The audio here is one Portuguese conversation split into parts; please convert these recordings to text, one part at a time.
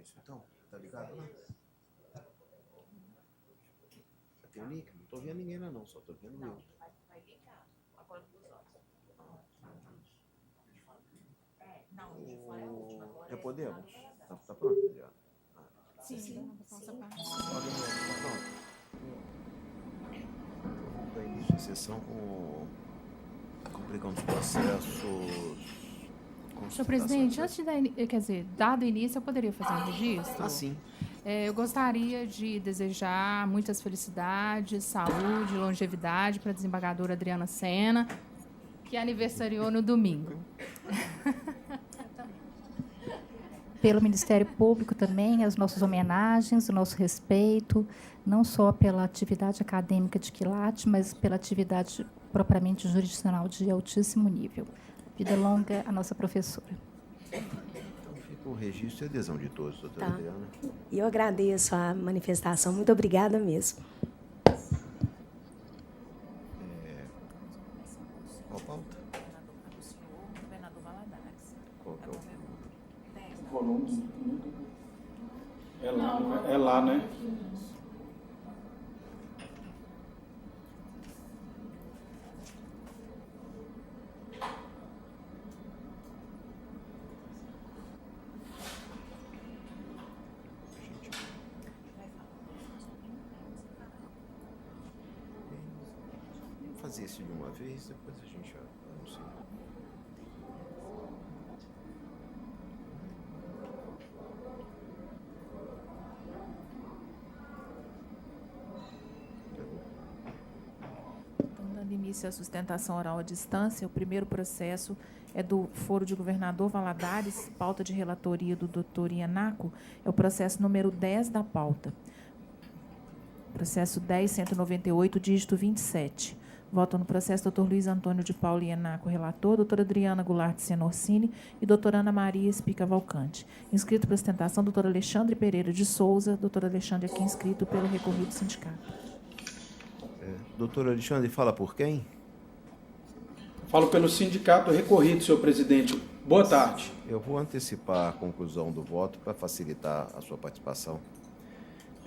isso então? Tá ligado lá? Tem um link? Não tô vendo ninguém lá não, só tô vendo eu. Vai linkar. Agora dos outros. Não, de fora é a última. Agora já podemos? Tá pronto, Adriana? Sim. Tá pronto. Da início de sessão complicando os processos. Senhor presidente, antes de dado o início, eu poderia fazer um registro? Ah, sim. Eu gostaria de desejar muitas felicidades, saúde, longevidade para a desembargadora Adriana Senna, que aniversariou no domingo. Pelo Ministério Público também, as nossas homenagens, o nosso respeito, não só pela atividade acadêmica de quilate, mas pela atividade propriamente jurisdicional de altíssimo nível. Vida longa à nossa professora. Então fica o registro e a adesão de todos, doutora Adriana. E eu agradeço a manifestação. Muito obrigada mesmo. Qual pauta? Governador Valadares. Qual que é o volume? É lá, né? Vamos fazer isso de uma vez, depois a gente anuncia. Dando início à sustentação oral à distância, o primeiro processo é do Foro de Governador Valadares, pauta de relatoria do doutor Ianaco, é o processo número 10 da pauta. Processo 10.198, dígito 27. Votam no processo doutor Luiz Antônio de Paulo Ianaco, relator, doutora Adriana Goulart Senorsini e doutora Ana Maria Espica Valcante. Inscrito para sustentação, doutor Alexandre Pereira de Souza, doutor Alexandre aqui inscrito pelo recorrido sindicato. Doutor Alexandre, fala por quem? Falo pelo sindicato recorrido, senhor presidente. Boa tarde. Eu vou antecipar a conclusão do voto para facilitar a sua participação.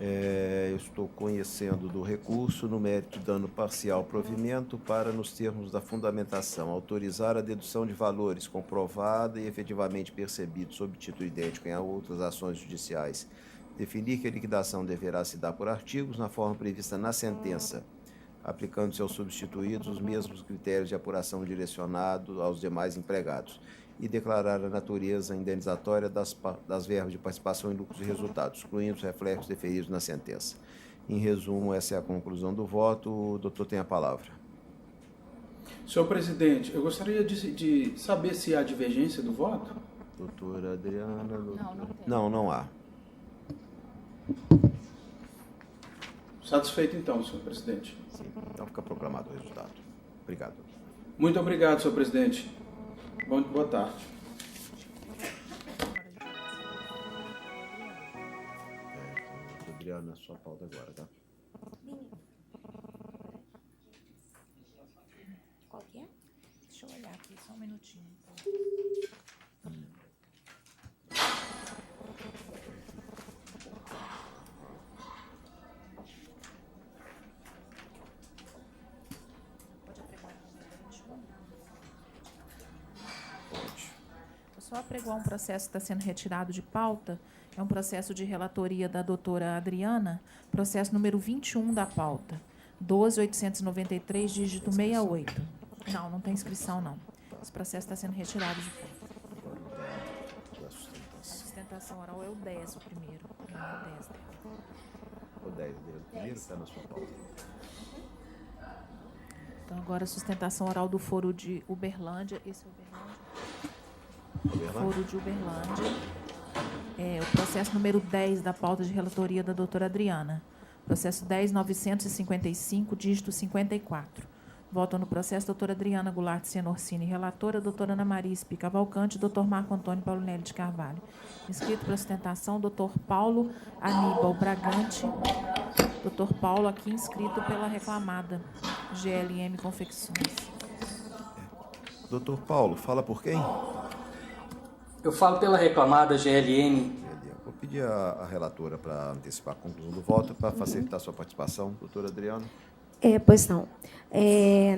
Eu estou conhecendo do recurso no mérito de dano parcial provimento para, nos termos da fundamentação, autorizar a dedução de valores comprovada e efetivamente percebidos sob título idêntico em outras ações judiciais. Definir que a liquidação deverá se dar por artigos na forma prevista na sentença, aplicando-se aos substituídos os mesmos critérios de apuração direcionados aos demais empregados, e declarar a natureza indenizatória das verbas de participação em lucros e resultados, excluindo os reflexos deferidos na sentença. Em resumo, essa é a conclusão do voto. O doutor tem a palavra. Senhor presidente, eu gostaria de saber se há divergência do voto. Doutora Adriana... Não há. Satisfeito então, senhor presidente. Sim, então fica proclamado o resultado. Obrigado. Muito obrigado, senhor presidente. Boa tarde. Adriana, sua pauta agora, tá? Qual que é? Deixa eu olhar aqui, só um minutinho. Só apregoar um processo que está sendo retirado de pauta, é um processo de relatoria da doutora Adriana, processo número 21 da pauta, 12.893, dígito 68. Não tem inscrição, não. Esse processo está sendo retirado de pauta. A sustentação oral é o 10, o primeiro. Não é o 10 dela. O 10 dele. O primeiro está na sua pauta. Então, agora a sustentação oral do Foro de Uberlândia. Esse é Uberlândia? Foro de Uberlândia. O processo número 10 da pauta de relatoria da doutora Adriana. Processo 10.955, dígito 54. Votam no processo doutora Adriana Goulart Senorsini, relatora, doutora Ana Maria Espica Valcante, doutor Marco Antônio Paulonelli de Carvalho. Inscrito para sustentação, doutor Paulo Aníbal Bragante. Doutor Paulo, aqui inscrito pela reclamada GLM Confecções. Doutor Paulo, fala por quem? Eu falo pela reclamada GLN. Pedir à relatora para antecipar a conclusão do voto, para facilitar a sua participação. Doutora Adriana. Pois não.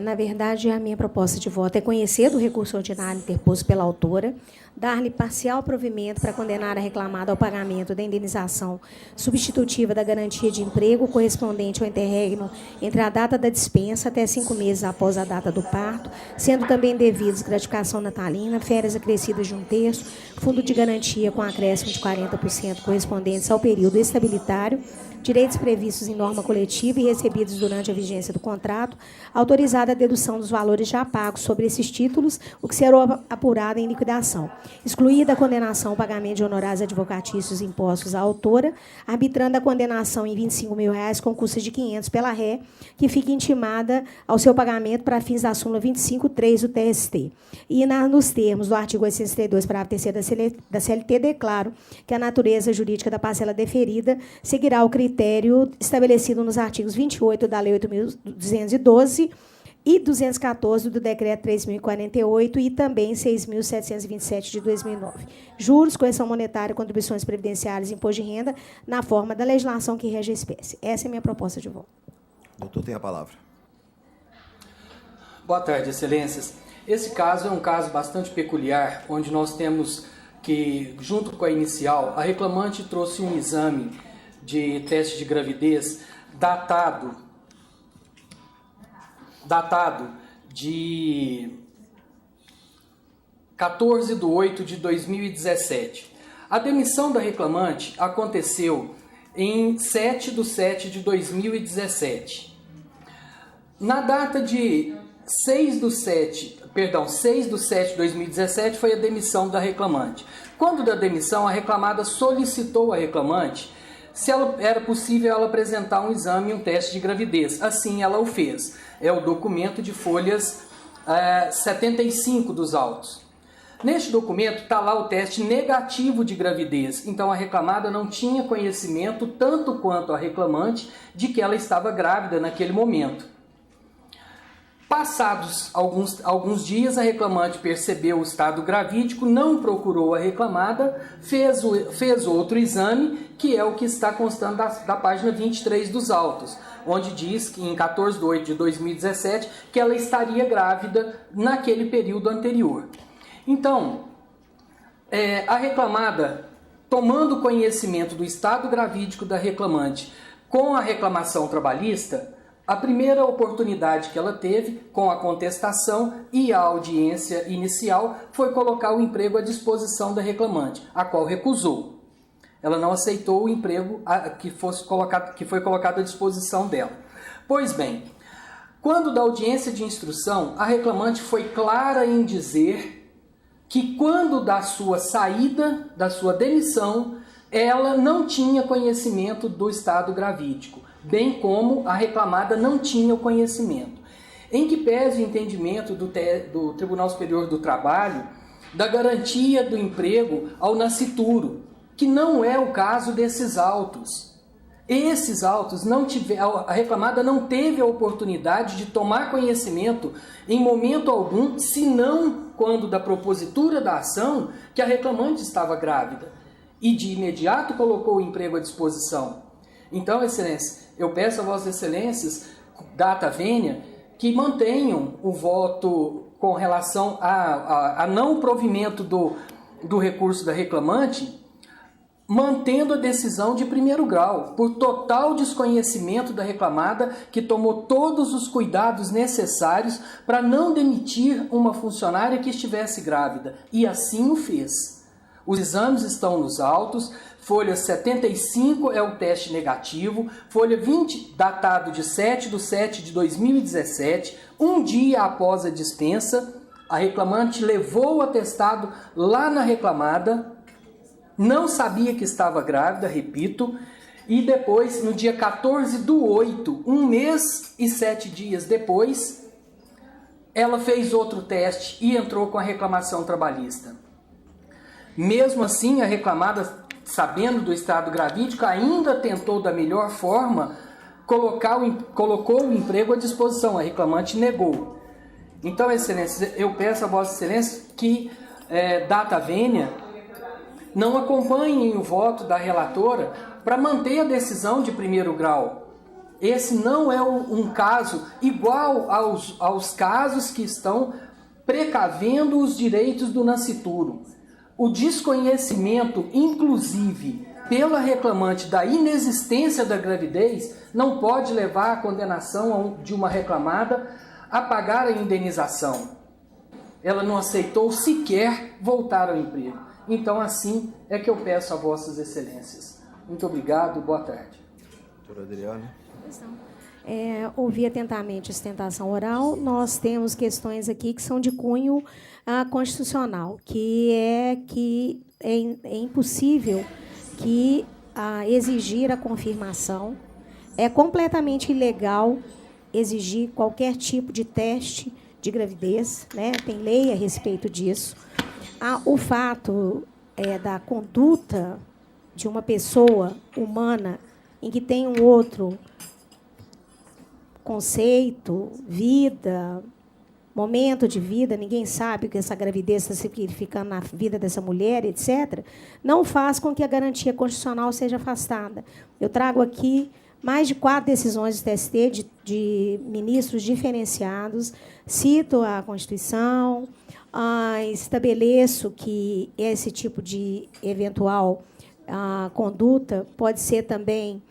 Na verdade, a minha proposta de voto é conhecer do recurso ordinário interposto pela autora, dar-lhe parcial provimento para condenar a reclamada ao pagamento da indenização substitutiva da garantia de emprego correspondente ao interregno entre a data da dispensa até 5 meses após a data do parto, sendo também devidos gratificação natalina, férias acrescidas de 1/3, fundo de garantia com acréscimo de 40% correspondentes ao período estabilitário, direitos previstos em norma coletiva e recebidos durante a vigência do contrato, autorizada a dedução dos valores já pagos sobre esses títulos, o que será apurado em liquidação. Excluída a condenação ao pagamento de honorários advocatícios impostos à autora, arbitrando a condenação em R$ 25.000 com custo de R$ 500 pela ré, que fica intimada ao seu pagamento para fins da súmula 25.3 do TST. E nos termos do artigo 832, parágrafo 3º da CLT, declaro que a natureza jurídica da parcela deferida seguirá o critério estabelecido nos artigos 28 da Lei 8.212 e 214 do Decreto 3.048 e também 6.727 de 2009. Juros, correção monetária, contribuições previdenciárias e imposto de renda na forma da legislação que rege a espécie. Essa é a minha proposta de voto. Doutor, tem a palavra. Boa tarde, excelências. Esse caso é um caso bastante peculiar, onde nós temos que, junto com a inicial, a reclamante trouxe um exame de teste de gravidez datado de 14/8/2017. A demissão da reclamante aconteceu em 7/7/2017. Na data de 6/7/2017 foi a demissão da reclamante. Quando da demissão, a reclamada solicitou à reclamante se era possível ela apresentar um exame e um teste de gravidez. Assim ela o fez. É o documento de folhas 75 dos autos. Neste documento está lá o teste negativo de gravidez. Então a reclamada não tinha conhecimento, tanto quanto a reclamante, de que ela estava grávida naquele momento. Passados alguns dias, a reclamante percebeu o estado gravídico, não procurou a reclamada, fez outro exame, que é o que está constando da página 23 dos autos, onde diz que em 14/8/2017 que ela estaria grávida naquele período anterior. Então, a reclamada, tomando conhecimento do estado gravídico da reclamante com a reclamação trabalhista, a primeira oportunidade que ela teve, com a contestação e a audiência inicial, foi colocar o emprego à disposição da reclamante, a qual recusou. Ela não aceitou o emprego que foi colocado à disposição dela. Pois bem, quando da audiência de instrução, a reclamante foi clara em dizer que quando da sua saída, da sua demissão, ela não tinha conhecimento do estado gravídico, bem como a reclamada não tinha o conhecimento. Em que pese o entendimento do Tribunal Superior do Trabalho da garantia do emprego ao nascituro, que não é o caso desses autos. Esses autos, a reclamada não teve a oportunidade de tomar conhecimento em momento algum, senão quando da propositura da ação, que a reclamante estava grávida e de imediato colocou o emprego à disposição. Então, excelência, eu peço a vossas excelências, data vênia, que mantenham o voto com relação a não provimento do recurso da reclamante, mantendo a decisão de primeiro grau, por total desconhecimento da reclamada, que tomou todos os cuidados necessários para não demitir uma funcionária que estivesse grávida, e assim o fez. Os exames estão nos autos. Folha 75 é o teste negativo, folha 20, datado de 7/7/2017, um dia após a dispensa, a reclamante levou o atestado lá na reclamada, não sabia que estava grávida, repito, e depois, no dia 14/8, 1 mês e 7 dias depois, ela fez outro teste e entrou com a reclamação trabalhista. Mesmo assim, a reclamada, sabendo do estado gravídico, ainda tentou da melhor forma, colocou o emprego à disposição. A reclamante negou. Então, excelência, eu peço a vossa excelência que, data vênia, não acompanhem o voto da relatora para manter a decisão de primeiro grau. Esse não é um caso igual aos casos que estão precavendo os direitos do nascituro. O desconhecimento, inclusive, pela reclamante da inexistência da gravidez, não pode levar à condenação de uma reclamada a pagar a indenização. Ela não aceitou sequer voltar ao emprego. Então, assim é que eu peço a vossas excelências. Muito obrigado, boa tarde. Doutora Adriana. Ouvi atentamente a sustentação oral. Nós temos questões aqui que são de cunho constitucional, que é impossível que exigir a confirmação. É completamente ilegal exigir qualquer tipo de teste de gravidez, né? Tem lei a respeito disso. O fato da conduta de uma pessoa humana em que tem um outro conceito, vida, momento de vida, ninguém sabe o que essa gravidez está significando na vida dessa mulher, etc., não faz com que a garantia constitucional seja afastada. Eu trago aqui mais de 4 decisões do TST de ministros diferenciados, cito a Constituição, estabeleço que esse tipo de eventual conduta pode ser também,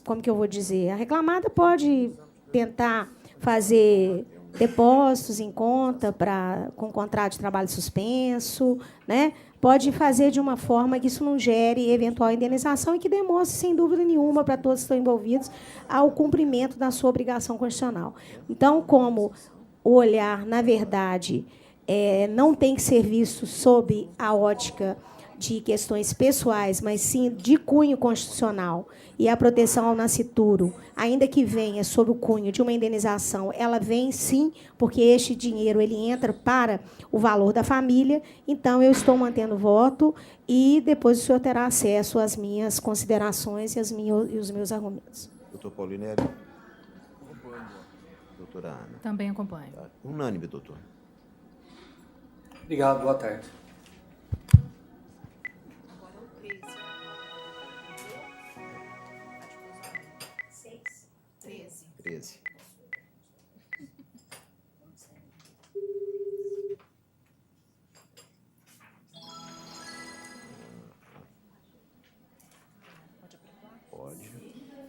como que eu vou dizer, a reclamada pode tentar fazer depósitos em conta com contrato de trabalho suspenso, né? Pode fazer de uma forma que isso não gere eventual indenização e que demonstre, sem dúvida nenhuma, para todos que estão envolvidos, ao cumprimento da sua obrigação constitucional. Então, como o olhar, na verdade, não tem que ser visto sob a ótica de questões pessoais, mas sim de cunho constitucional, e a proteção ao nascituro, ainda que venha sob o cunho de uma indenização, ela vem sim, porque este dinheiro ele entra para o valor da família. Então, eu estou mantendo o voto e depois o senhor terá acesso às minhas considerações e os meus argumentos. Doutor Paulinelli. Doutora Ana. Também acompanho. Unânime, doutor. Obrigado, boa tarde.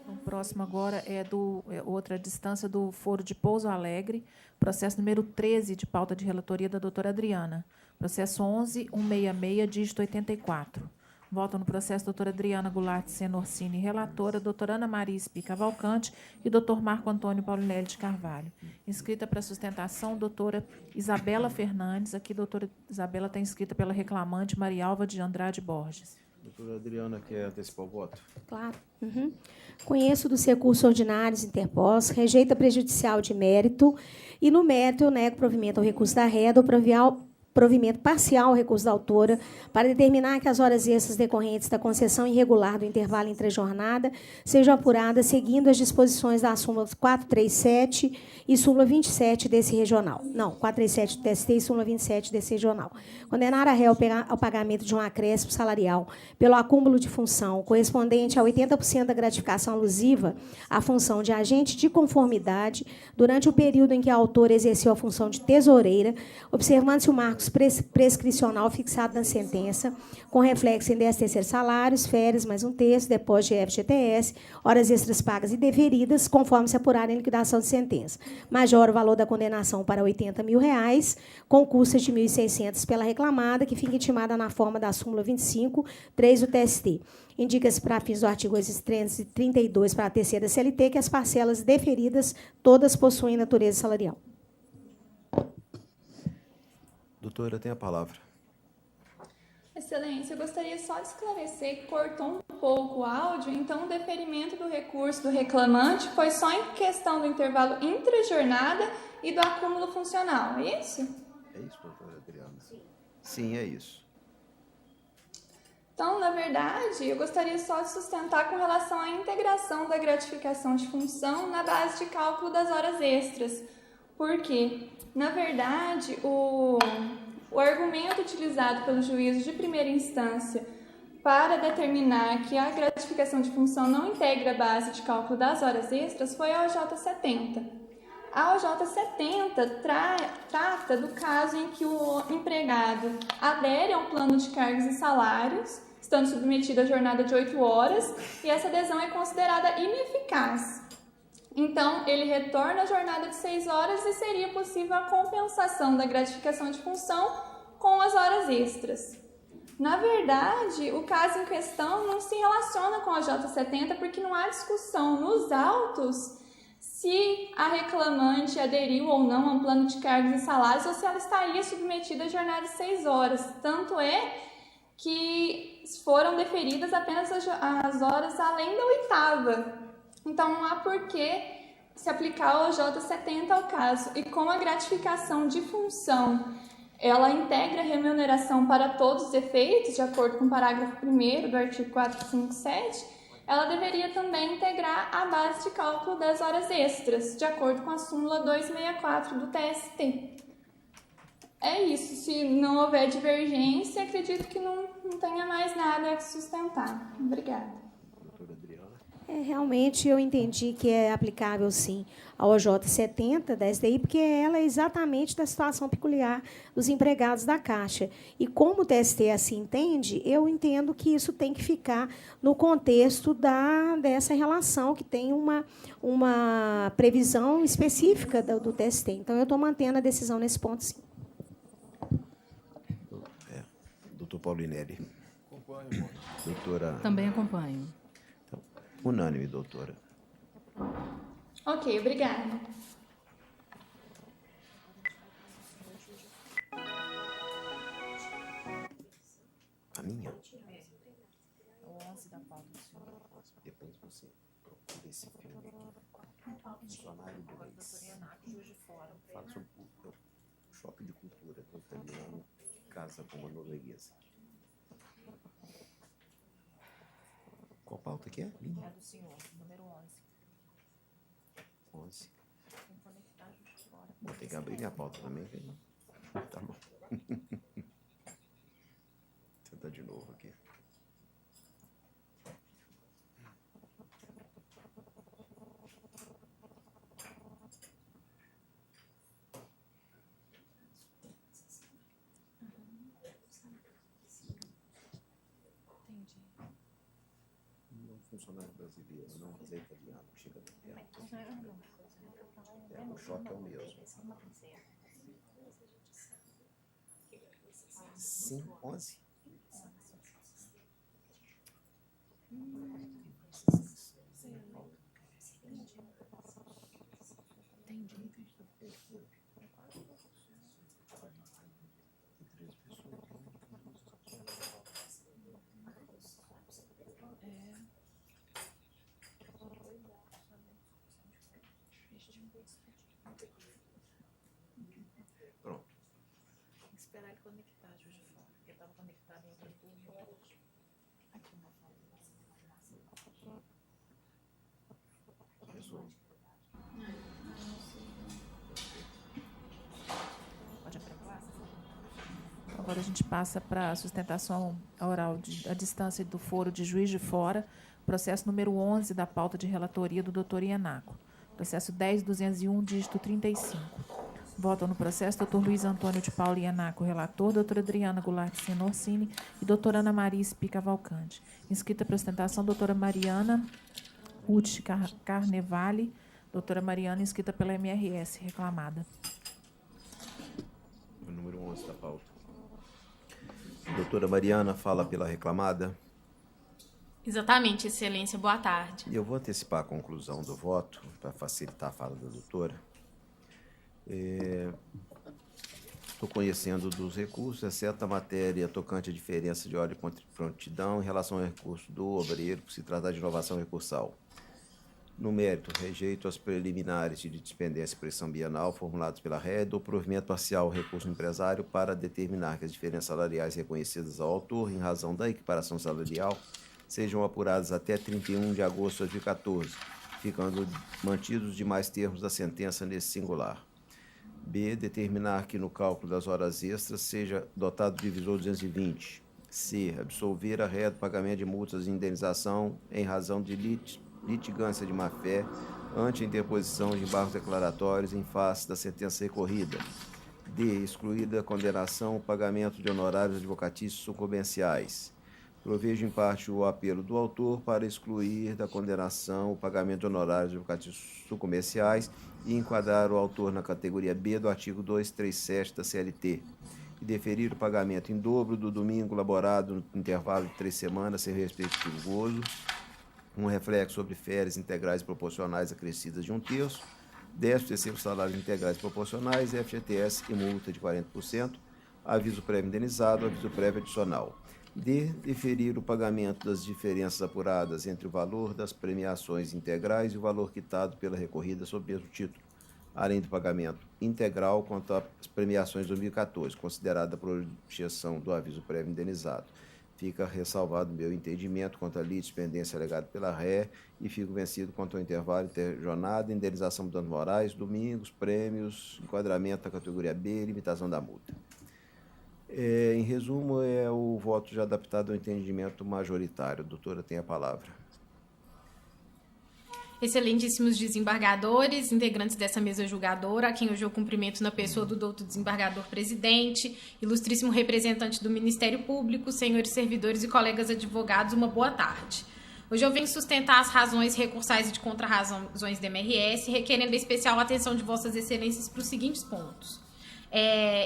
O próximo agora é outra distância do Foro de Pouso Alegre, processo número 13, de pauta de relatoria da doutora Adriana. Processo 11.166, dígito 84. Votam no processo doutora Adriana Goulart Senorsini, relatora, doutora Ana Maria Espi Cavalcante e doutor Marco Antônio Paulinelli de Carvalho. Inscrita para sustentação, doutora Isabela Fernandes. Aqui, doutora Isabela está inscrita pela reclamante Marialva de Andrade Borges. Doutora Adriana, quer antecipar o voto? Claro. Conheço dos recursos ordinários interpostos, rejeita prejudicial de mérito e, no mérito, eu nego provimento ao recurso da reda ou provimento parcial ao recurso da autora para determinar que as horas extras decorrentes da concessão irregular do intervalo entre a jornada sejam apuradas seguindo as disposições da súmula 437 e súmula 27 desse regional. Não, 437 do TST e súmula 27 desse regional. Condenar a réu ao pagamento de um acréscimo salarial pelo acúmulo de função correspondente a 80% da gratificação alusiva à função de agente de conformidade durante o período em que a autora exerceu a função de tesoureira, observando-se o marco prescricional fixado na sentença, com reflexo em 10º salários, férias, mais 1/3, depósito de FGTS, horas extras pagas e deveridas, conforme se apurar em liquidação de sentença. Majora o valor da condenação para R$80 mil, com custas de R$ 1.600 pela reclamada, que fica intimada na forma da súmula 25, 3 do TST. Indica-se, para fins do artigo 332 para a terceira CLT, que as parcelas deferidas todas possuem natureza salarial. Doutora, tem a palavra. Excelência, eu gostaria só de esclarecer que cortou um pouco o áudio, então o deferimento do recurso do reclamante foi só em questão do intervalo intra-jornada e do acúmulo funcional, é isso? É isso, doutora Adriana? Sim, é isso. Então, na verdade, eu gostaria só de sustentar com relação à integração da gratificação de função na base de cálculo das horas extras. Por quê? Na verdade, o argumento utilizado pelo juízo de primeira instância para determinar que a gratificação de função não integra a base de cálculo das horas extras foi a OJ 70. A OJ 70 trata do caso em que o empregado adere a um plano de cargos e salários, estando submetido à jornada de 8 horas, e essa adesão é considerada ineficaz. Então, ele retorna à jornada de 6 horas e seria possível a compensação da gratificação de função com as horas extras. Na verdade, o caso em questão não se relaciona com a J70 porque não há discussão nos autos se a reclamante aderiu ou não a um plano de cargos e salários ou se ela estaria submetida à jornada de 6 horas. Tanto é que foram deferidas apenas as horas além da 8ª. Então, não há por que se aplicar o OJ70 ao caso. E como a gratificação de função ela integra a remuneração para todos os efeitos, de acordo com o parágrafo 1º do artigo 457, ela deveria também integrar a base de cálculo das horas extras, de acordo com a súmula 264 do TST. É isso. Se não houver divergência, acredito que não tenha mais nada a sustentar. Obrigada. Realmente eu entendi que é aplicável, sim, ao OJ 70 da SDI, porque ela é exatamente da situação peculiar dos empregados da Caixa. E como o TST assim entende, eu entendo que isso tem que ficar no contexto dessa relação, que tem uma previsão específica do TST. Então, eu estou mantendo a decisão nesse ponto, sim. Doutor Paulinelli. Acompanho. Doutora... Também acompanho. Unânime, doutora. Ok, obrigada. A minha? O 11 da pauta do senhor. Depois você procura esse filme aqui. Funcionário do mês. Juiz de Fora. Fala sobre o choque de cultura que o italiano casa com uma norueguesa. Qual pauta que é? É do senhor, número 11. 11. Vou ter que abrir minha pauta também. Tá bom. Tentar de novo aqui. Funcionário brasileiro, não, mas é italiano, chega do perto. O choque é o mesmo. Sim, 11. Pronto. Tem que esperar ele conectar, Juiz de Fora, porque estava conectado em outra turma. Aqui na pauta. Resumo. Pode apregoar? Agora a gente passa para a sustentação oral à distância do foro de Juiz de Fora, processo número 11 da pauta de relatoria do doutor Ianaco. Processo 10.201, dígito 35. Votam no processo doutor Luiz Antônio de Paula Ianaco, relator, doutora Adriana Goulart Senorsini e doutora Ana Maria Espi Cavalcante. Inscrita para ostentação, doutora Mariana Ruth Carnevale, doutora Mariana, inscrita pela MRS, reclamada. O número 11 da pauta. Doutora Mariana fala pela reclamada. Exatamente, excelência, boa tarde. E eu vou antecipar a conclusão do voto, para facilitar a fala da doutora. Estou conhecendo dos recursos, exceto a matéria tocante à diferença de hora de prontidão em relação ao recurso do obreiro, por se tratar de inovação recursal. No mérito, rejeito as preliminares de dispendência e pressão bienal formulados pela RED ou provimento parcial ao recurso do empresário para determinar que as diferenças salariais reconhecidas ao autor em razão da equiparação salarial sejam apuradas até 31 de agosto de 2014, ficando mantidos os demais termos da sentença nesse singular. B. Determinar que no cálculo das horas extras seja dotado o divisor 220. C. Absolver a ré do pagamento de multas de indenização em razão de litigância de má-fé ante a interposição de embargos declaratórios em face da sentença recorrida. D. Excluir da condenação o pagamento de honorários advocatícios sucumbenciais. Provejo em parte o apelo do autor para excluir da condenação o pagamento de honorários advocatícios sucumbenciais e enquadrar o autor na categoria B do artigo 237 da CLT. E deferir o pagamento em dobro do domingo laborado no intervalo de 3 semanas sem respectivo gozo, um reflexo sobre férias integrais proporcionais acrescidas de 1/3, 10º salários integrais proporcionais, FGTS e multa de 40%, aviso prévio indenizado, aviso prévio adicional. D. Deferir o pagamento das diferenças apuradas entre o valor das premiações integrais e o valor quitado pela recorrida sob o mesmo título, além do pagamento integral quanto às premiações de 2014, considerada a projeção do aviso prévio indenizado. Fica ressalvado o meu entendimento quanto à litispendência alegada pela ré e fico vencido quanto ao intervalo interjornada, indenização de danos morais, domingos, prêmios, enquadramento da categoria B e limitação da multa. Em resumo, é o voto já adaptado ao entendimento majoritário. Doutora, tem a palavra. Excelentíssimos desembargadores, integrantes dessa mesa julgadora, a quem hoje eu cumprimento na pessoa do doutor desembargador presidente, ilustríssimo representante do Ministério Público, senhores servidores e colegas advogados, uma boa tarde. Hoje eu venho sustentar as razões recursais e de contrarrazões do MRS, requerendo especial atenção de vossas excelências para os seguintes pontos.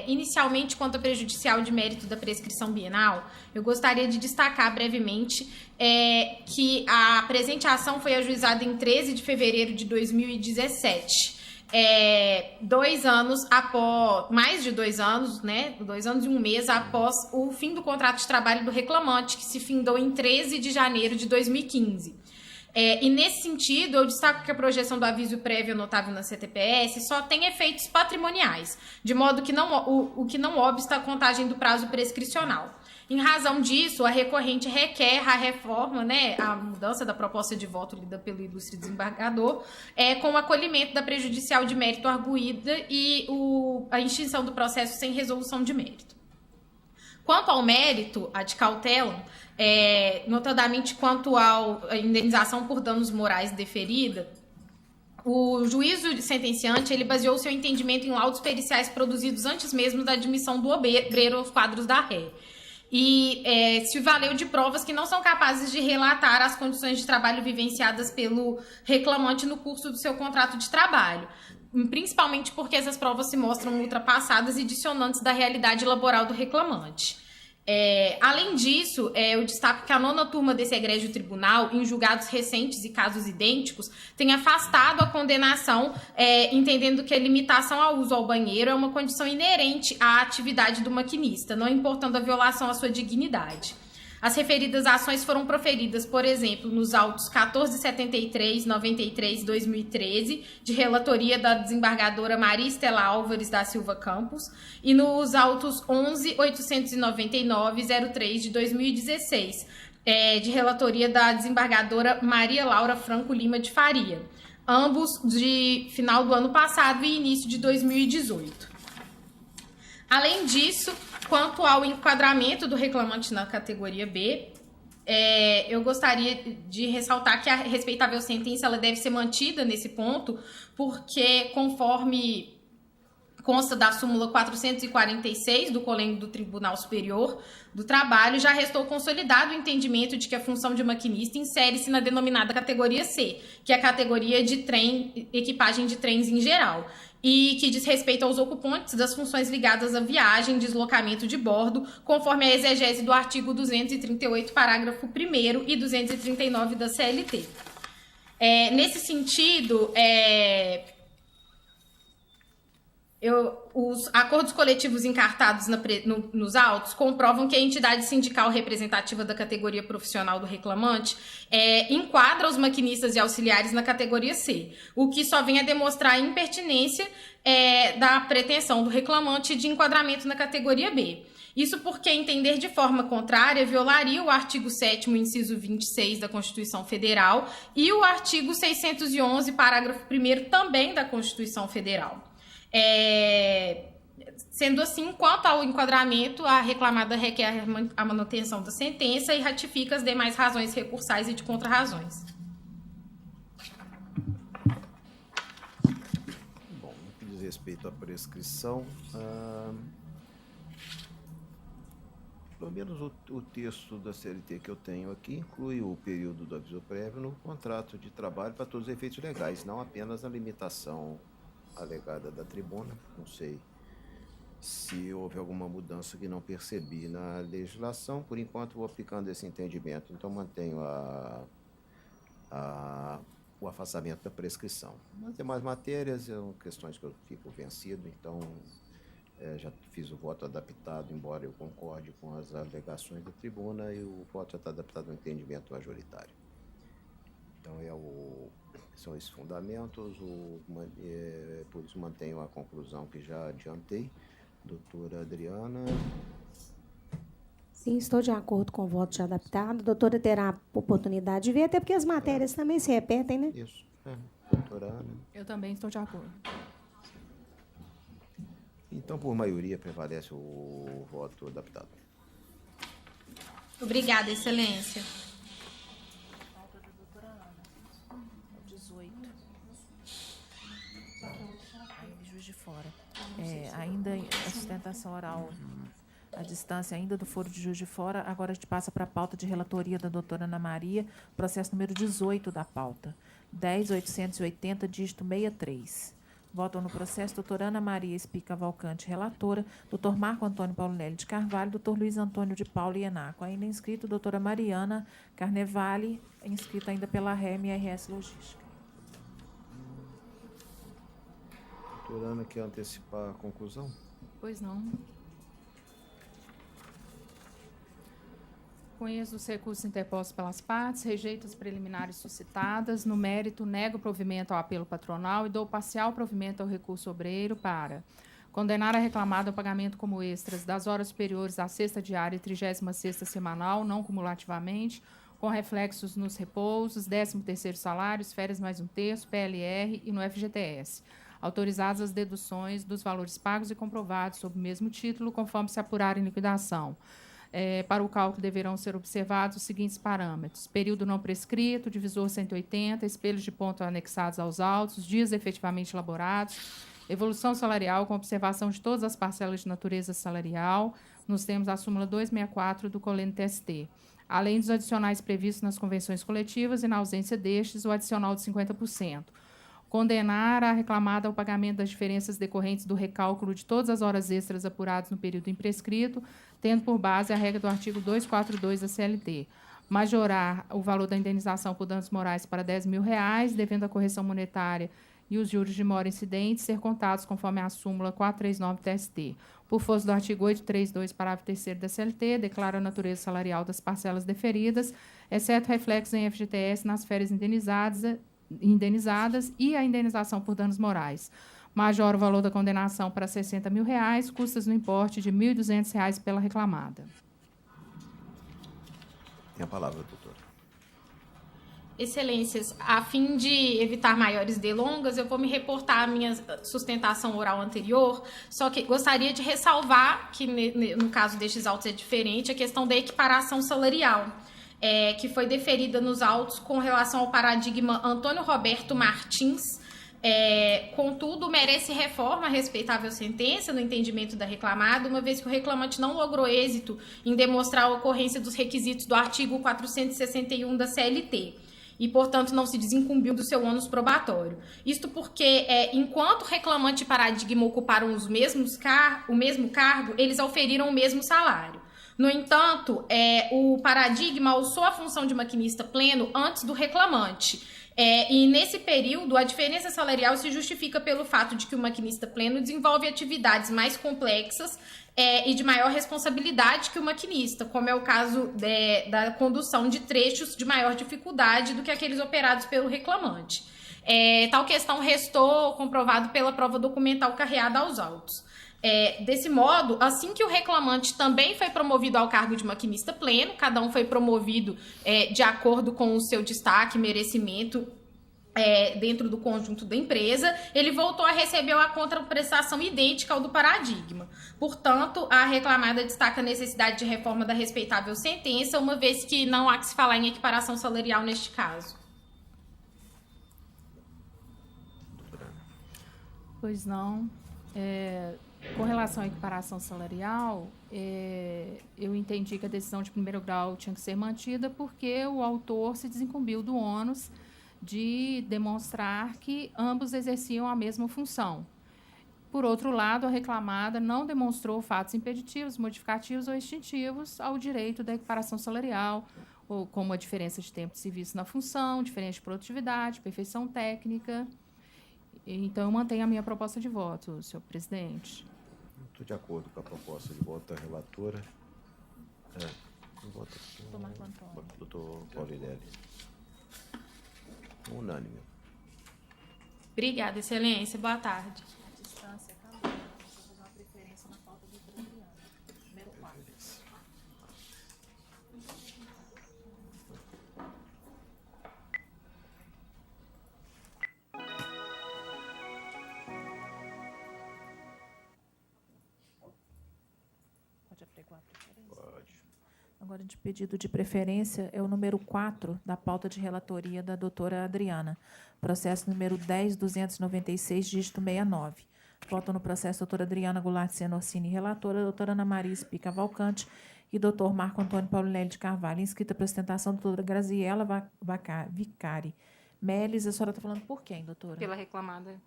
Inicialmente, quanto ao prejudicial de mérito da prescrição bienal, eu gostaria de destacar brevemente que a presente ação foi ajuizada em 13 de fevereiro de 2017. 2 anos após, mais de 2 anos, né? 2 anos e 1 mês após o fim do contrato de trabalho do reclamante, que se findou em 13 de janeiro de 2015. E nesse sentido, eu destaco que a projeção do aviso prévio notável na CTPS só tem efeitos patrimoniais, de modo que o que não obsta a contagem do prazo prescricional. Em razão disso, a recorrente requer a reforma, né, a mudança da proposta de voto lida pelo ilustre desembargador, com o acolhimento da prejudicial de mérito arguída e a extinção do processo sem resolução de mérito. Quanto ao mérito, a de cautela, notadamente quanto à indenização por danos morais deferida, o juízo sentenciante ele baseou seu entendimento em laudos periciais produzidos antes mesmo da admissão do obreiro aos quadros da ré. E se valeu de provas que não são capazes de relatar as condições de trabalho vivenciadas pelo reclamante no curso do seu contrato de trabalho, principalmente porque essas provas se mostram ultrapassadas e dissonantes da realidade laboral do reclamante. Além disso, eu destaco que a 9ª turma desse egrégio tribunal, em julgados recentes e casos idênticos, tem afastado a condenação, entendendo que a limitação ao uso ao banheiro é uma condição inerente à atividade do maquinista, não importando a violação à sua dignidade. As referidas ações foram proferidas, por exemplo, nos autos 1473, 93, 2013, de relatoria da desembargadora Maria Estela Álvares da Silva Campos, e nos autos 11, 899, 03, de 2016, de relatoria da desembargadora Maria Laura Franco Lima de Faria, ambos de final do ano passado e início de 2018. Além disso, quanto ao enquadramento do reclamante na categoria B, eu gostaria de ressaltar que a respeitável sentença ela deve ser mantida nesse ponto, porque conforme consta da súmula 446 do Colênio do Tribunal Superior do Trabalho, já restou consolidado o entendimento de que a função de maquinista insere-se na denominada categoria C, que é a categoria de equipagem de trens em geral, e que diz respeito aos ocupantes das funções ligadas à viagem, deslocamento de bordo, conforme a exegese do artigo 238, parágrafo 1º e 239 da CLT. Nesse sentido, os acordos coletivos encartados nos autos comprovam que a entidade sindical representativa da categoria profissional do reclamante enquadra os maquinistas e auxiliares na categoria C, o que só vem a demonstrar a impertinência da pretensão do reclamante de enquadramento na categoria B. Isso porque entender de forma contrária violaria o artigo 7º, inciso 26 da Constituição Federal e o artigo 611, parágrafo 1º também da Constituição Federal. Sendo assim, quanto ao enquadramento, a reclamada requer a manutenção da sentença e ratifica as demais razões recursais e de contrarrazões. Bom, no que diz respeito à prescrição, pelo menos o texto da CLT que eu tenho aqui inclui o período do aviso prévio no contrato de trabalho para todos os efeitos legais, não apenas na limitação alegada da tribuna. Não sei se houve alguma mudança que não percebi na legislação. Por enquanto, vou aplicando esse entendimento. Então, mantenho o afastamento da prescrição. Nas demais matérias, são questões que eu fico vencido, então já fiz o voto adaptado, embora eu concorde com as alegações da tribuna, e o voto já está adaptado ao entendimento majoritário. Então, são esses fundamentos, por isso mantenho a conclusão que já adiantei. Doutora Adriana. Sim, estou de acordo com o voto já adaptado. A doutora terá oportunidade de ver, até porque as matérias também se repetem, né? Isso. Doutora Ana. Eu também estou de acordo. Então, por maioria, prevalece o voto adaptado. Obrigada, Excelência. Falta da doutora Ana. 18. Aí, Juiz de Fora. Ainda a sustentação oral à distância, ainda do foro de Juiz de Fora. Agora a gente passa para a pauta de relatoria da doutora Ana Maria, processo número 18 da pauta, 10.880, dígito 63. Votam no processo doutora Ana Maria Espí Cavalcante, relatora, doutor Marco Antônio Paulonelli de Carvalho, doutor Luiz Antônio de Paulo Ienaco. Ainda inscrito, doutora Mariana Carnevale, inscrita ainda pela REM e RS Logística. Doutora Ana, quer antecipar a conclusão? Pois não. Conheço os recursos interpostos pelas partes, rejeito as preliminares suscitadas, no mérito, nego o provimento ao apelo patronal e dou parcial provimento ao recurso obreiro para condenar a reclamada ao pagamento como extras das horas superiores à sexta diária e 36ª semanal, não cumulativamente, com reflexos nos repousos, 13º salários, férias mais 1/3, PLR e no FGTS. Autorizadas as deduções dos valores pagos e comprovados sob o mesmo título, conforme se apurar em liquidação. Para o cálculo deverão ser observados os seguintes parâmetros: período não prescrito, divisor 180, espelhos de ponto anexados aos autos, dias efetivamente elaborados, evolução salarial com observação de todas as parcelas de natureza salarial, nos termos da súmula 264 do Colene TST, além dos adicionais previstos nas convenções coletivas e, na ausência destes, o adicional de 50%. Condenar a reclamada ao pagamento das diferenças decorrentes do recálculo de todas as horas extras apuradas no período imprescrito, tendo por base a regra do artigo 242 da CLT. Majorar o valor da indenização por danos morais para R$10.000, devendo a correção monetária e os juros de mora incidentes ser contados conforme a súmula 439 TST. Por força do artigo 832, parágrafo 3º da CLT, declara a natureza salarial das parcelas deferidas, exceto reflexos em FGTS nas férias indenizadas e a indenização por danos morais. Majora o valor da condenação para R$60.000, custas no importe de R$1.200 pela reclamada. Tem a palavra, doutora. Excelências, a fim de evitar maiores delongas, eu vou me reportar à minha sustentação oral anterior, só que gostaria de ressalvar que, no caso destes autos é diferente, a questão da equiparação salarial, que foi deferida nos autos com relação ao paradigma Antônio Roberto Martins. Contudo, merece reforma a respeitável sentença no entendimento da reclamada, uma vez que o reclamante não logrou êxito em demonstrar a ocorrência dos requisitos do artigo 461 da CLT e, portanto, não se desincumbiu do seu ônus probatório. Isto porque, enquanto o reclamante e paradigma ocuparam o mesmo cargo, eles auferiram o mesmo salário. No entanto, o paradigma alçou a função de maquinista pleno antes do reclamante. E nesse período, a diferença salarial se justifica pelo fato de que o maquinista pleno desenvolve atividades mais complexas e de maior responsabilidade que o maquinista, como é o caso da condução de trechos de maior dificuldade do que aqueles operados pelo reclamante. Tal questão restou comprovado pela prova documental carreada aos autos. Desse modo, assim que o reclamante também foi promovido ao cargo de maquinista pleno, cada um foi promovido de acordo com o seu destaque e merecimento dentro do conjunto da empresa, ele voltou a receber uma contraprestação idêntica ao do paradigma. Portanto, a reclamada destaca a necessidade de reforma da respeitável sentença, uma vez que não há que se falar em equiparação salarial neste caso. Pois não. Com relação à equiparação salarial, eu entendi que a decisão de primeiro grau tinha que ser mantida porque o autor se desincumbiu do ônus de demonstrar que ambos exerciam a mesma função. Por outro lado, a reclamada não demonstrou fatos impeditivos, modificativos ou extintivos ao direito da equiparação salarial, ou como a diferença de tempo de serviço na função, diferença de produtividade, perfeição técnica. Então, eu mantenho a minha proposta de voto, senhor presidente. Estou de acordo com a proposta de voto da relatora. Voto doutor Paulinelli. Unânime. Obrigada, excelência. Boa tarde. A distância acabou. Vou fazer uma preferência na pauta do doutor Adriana. Número 4. Pode apregoar a preferência? Pode. Agora, de pedido de preferência, é o número 4 da pauta de relatoria da doutora Adriana. Processo número 10.296, dígito 69. Votam no processo doutora Adriana Goulart Senorsini, relatora, doutora Ana Maria Espica Cavalcante e doutor Marco Antônio Paulinelli de Carvalho. Inscrita para sustentação, doutora Graziela Vicari. Meles, a senhora está falando por quem, doutora? Pela reclamada.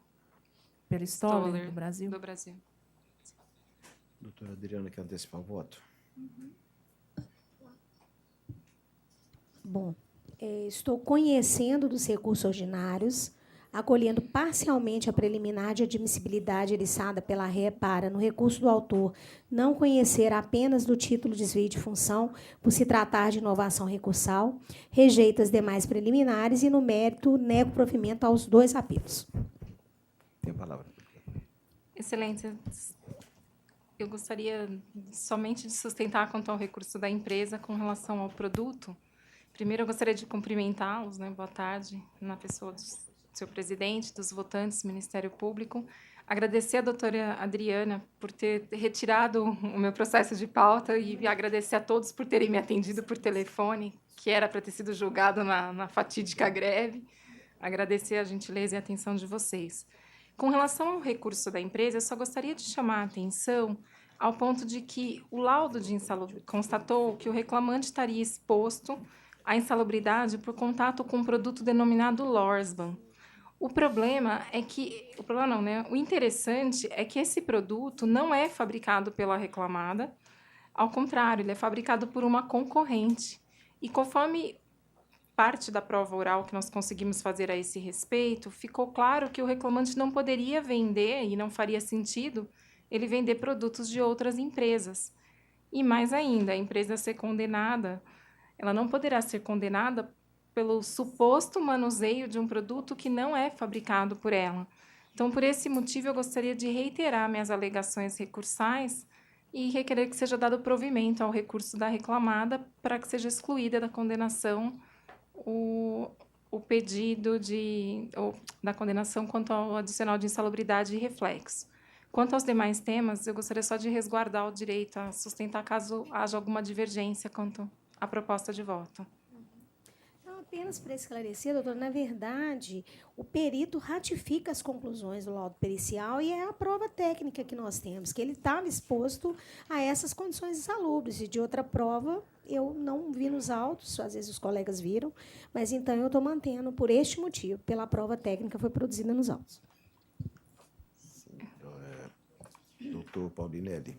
Pela Stoller do Brasil? Do Brasil. Doutora Adriana, quer antecipar o voto? Bom, estou conhecendo dos recursos ordinários, acolhendo parcialmente a preliminar de admissibilidade eriçada pela ré para, no recurso do autor, não conhecer apenas do título de desvio de função, por se tratar de inovação recursal, rejeito as demais preliminares e, no mérito, nego provimento aos 2 apelos. Tem a palavra. Excelência, eu gostaria somente de sustentar quanto ao recurso da empresa com relação ao produto. Primeiro, eu gostaria de cumprimentá-los, boa tarde, na pessoa do seu presidente, dos votantes, Ministério Público. Agradecer a doutora Adriana por ter retirado o meu processo de pauta e agradecer a todos por terem me atendido por telefone, que era para ter sido julgado na fatídica greve. Agradecer a gentileza e a atenção de vocês. Com relação ao recurso da empresa, eu só gostaria de chamar a atenção ao ponto de que o laudo de insalubridade constatou que o reclamante estaria exposto à insalubridade por contato com um produto denominado Lorsban. O interessante é que esse produto não é fabricado pela reclamada, ao contrário, ele é fabricado por uma concorrente. E conforme parte da prova oral que nós conseguimos fazer a esse respeito, ficou claro que o reclamante não poderia vender, e não faria sentido, ele vender produtos de outras empresas. E mais ainda, a empresa ser condenada, ela não poderá ser condenada pelo suposto manuseio de um produto que não é fabricado por ela. Então, por esse motivo, eu gostaria de reiterar minhas alegações recursais e requerer que seja dado provimento ao recurso da reclamada para que seja excluída da condenação o pedido da condenação quanto ao adicional de insalubridade e reflexo. Quanto aos demais temas, eu gostaria só de resguardar o direito a sustentar caso haja alguma divergência quanto à proposta de voto. Então, apenas para esclarecer, doutora, na verdade, o perito ratifica as conclusões do laudo pericial e é a prova técnica que nós temos, que ele estava exposto a essas condições insalubres. E de outra prova, eu não vi nos autos, às vezes os colegas viram, mas então eu estou mantendo por este motivo, pela prova técnica que foi produzida nos autos. Doutor Paulinelli.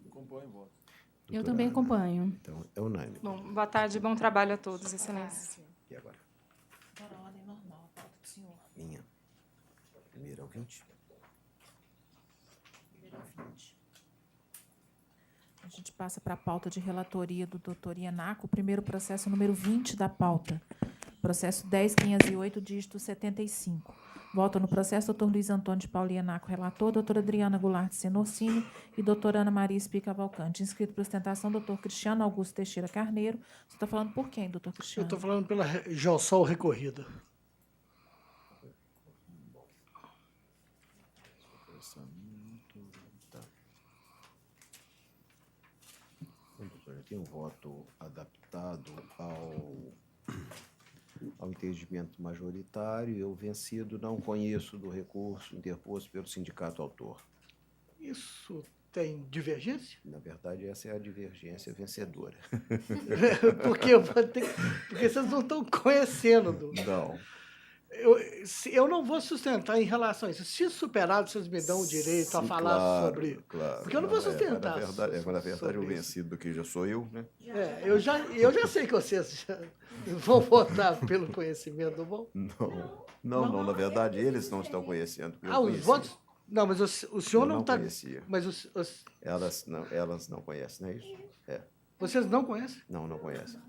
Acompanho o voto. Eu também acompanho. Então, é unânime. Bom, boa tarde e bom trabalho a todos, excelência. E agora? Agora a ordem normal, a pauta do senhor. Minha. Primeiro ao 20. A gente passa para a pauta de relatoria do doutor Ianaco, o primeiro processo número 20 da pauta. Processo 10.508, dígito 75. Vota no processo doutor Luiz Antônio de Paula Ianaco, relator, doutora Adriana Goulart Senorsini e doutora Ana Maria Espica Cavalcante. Inscrito para ostentação, doutor Cristiano Augusto Teixeira Carneiro. Você está falando por quem, doutor Cristiano? Eu estou falando pela Geosol recorrida. voto em um voto adaptado ao entendimento majoritário. Eu, vencido, não conheço do recurso interposto pelo sindicato autor. Isso tem divergência? Na verdade, essa é a divergência vencedora. Porque vocês não estão conhecendo. Não. Eu não vou sustentar em relação a isso. Se superado, vocês me dão o direito a falar sobre... Claro. Porque eu não vou sustentar. Na verdade, o vencido aqui já sou eu, né? Eu já sei que vocês vão votar pelo conhecimento, bom? Não. Na verdade, eles não estão conhecendo. Os votos... Não, mas o senhor não está... Conhecia. Mas Elas não conhecem, não é isso? É. Vocês não conhecem? Não conhecem.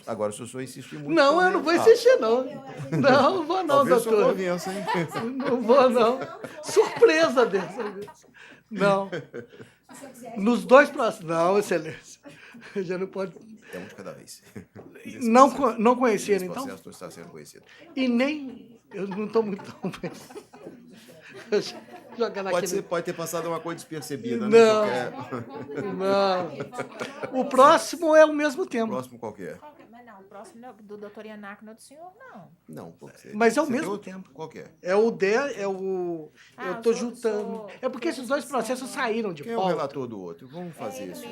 Agora, se o senhor insistir muito... Não, eu não vou insistir, não. Não vou não, talvez doutor. Convença, hein? Não vou, não. Surpresa dessa vez. Não. Nos dois próximos... Não, excelência. Já não pode... É um de cada vez. Não conheceram, então? Esse processo não está sendo conhecido. E nem... Eu não estou muito... Pode ter passado uma coisa despercebida, não, né? Não. O próximo é o mesmo tema. O próximo qual que é? Mas não, o próximo do doutor Ianaco não é do senhor, não. Não, porque mas é o mesmo tempo. Qual que é? Eu estou juntando. É porque esses dois processos saíram de pauta. Quem é o relator do outro? Vamos fazer isso.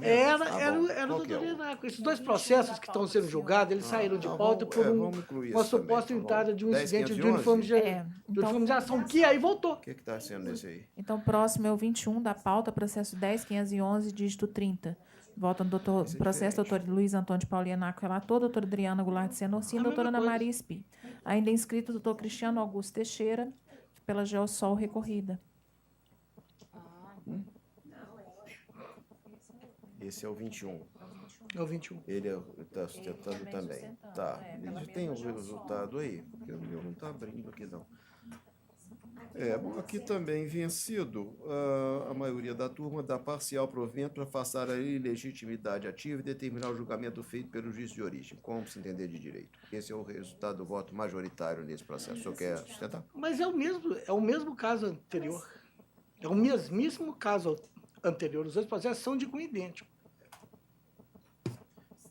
Era o doutor Ianaco. Esses dois processos que estão sendo julgados, eles saíram de pauta por uma suposta entrada de um incidente de uniformização, que aí voltou. O que está sendo nesse aí? Então, o próximo é o 21 da pauta, processo 10.511, dígito 30. Vota no processo, doutor Luiz Antônio de Paulo Ianaco, relator, doutora Adriana Goulart de Senocim, doutora Ana Maria Espi. Ainda inscrito, doutor Cristiano Augusto Teixeira, pela Geossol recorrida. Esse é o 21. É o 21. Ele está sustentando também. Tá. Tem o resultado aí? Porque o meu não está abrindo aqui, não. Bom, aqui também vencido, a maioria da turma dá parcial provimento para afastar a ilegitimidade ativa e determinar o julgamento feito pelo juiz de origem, como se entender de direito. Esse é o resultado do voto majoritário nesse processo. O senhor quer sustentar? Mas é o mesmo caso anterior. É o mesmíssimo caso anterior. Os dois processos são de cunho idêntico.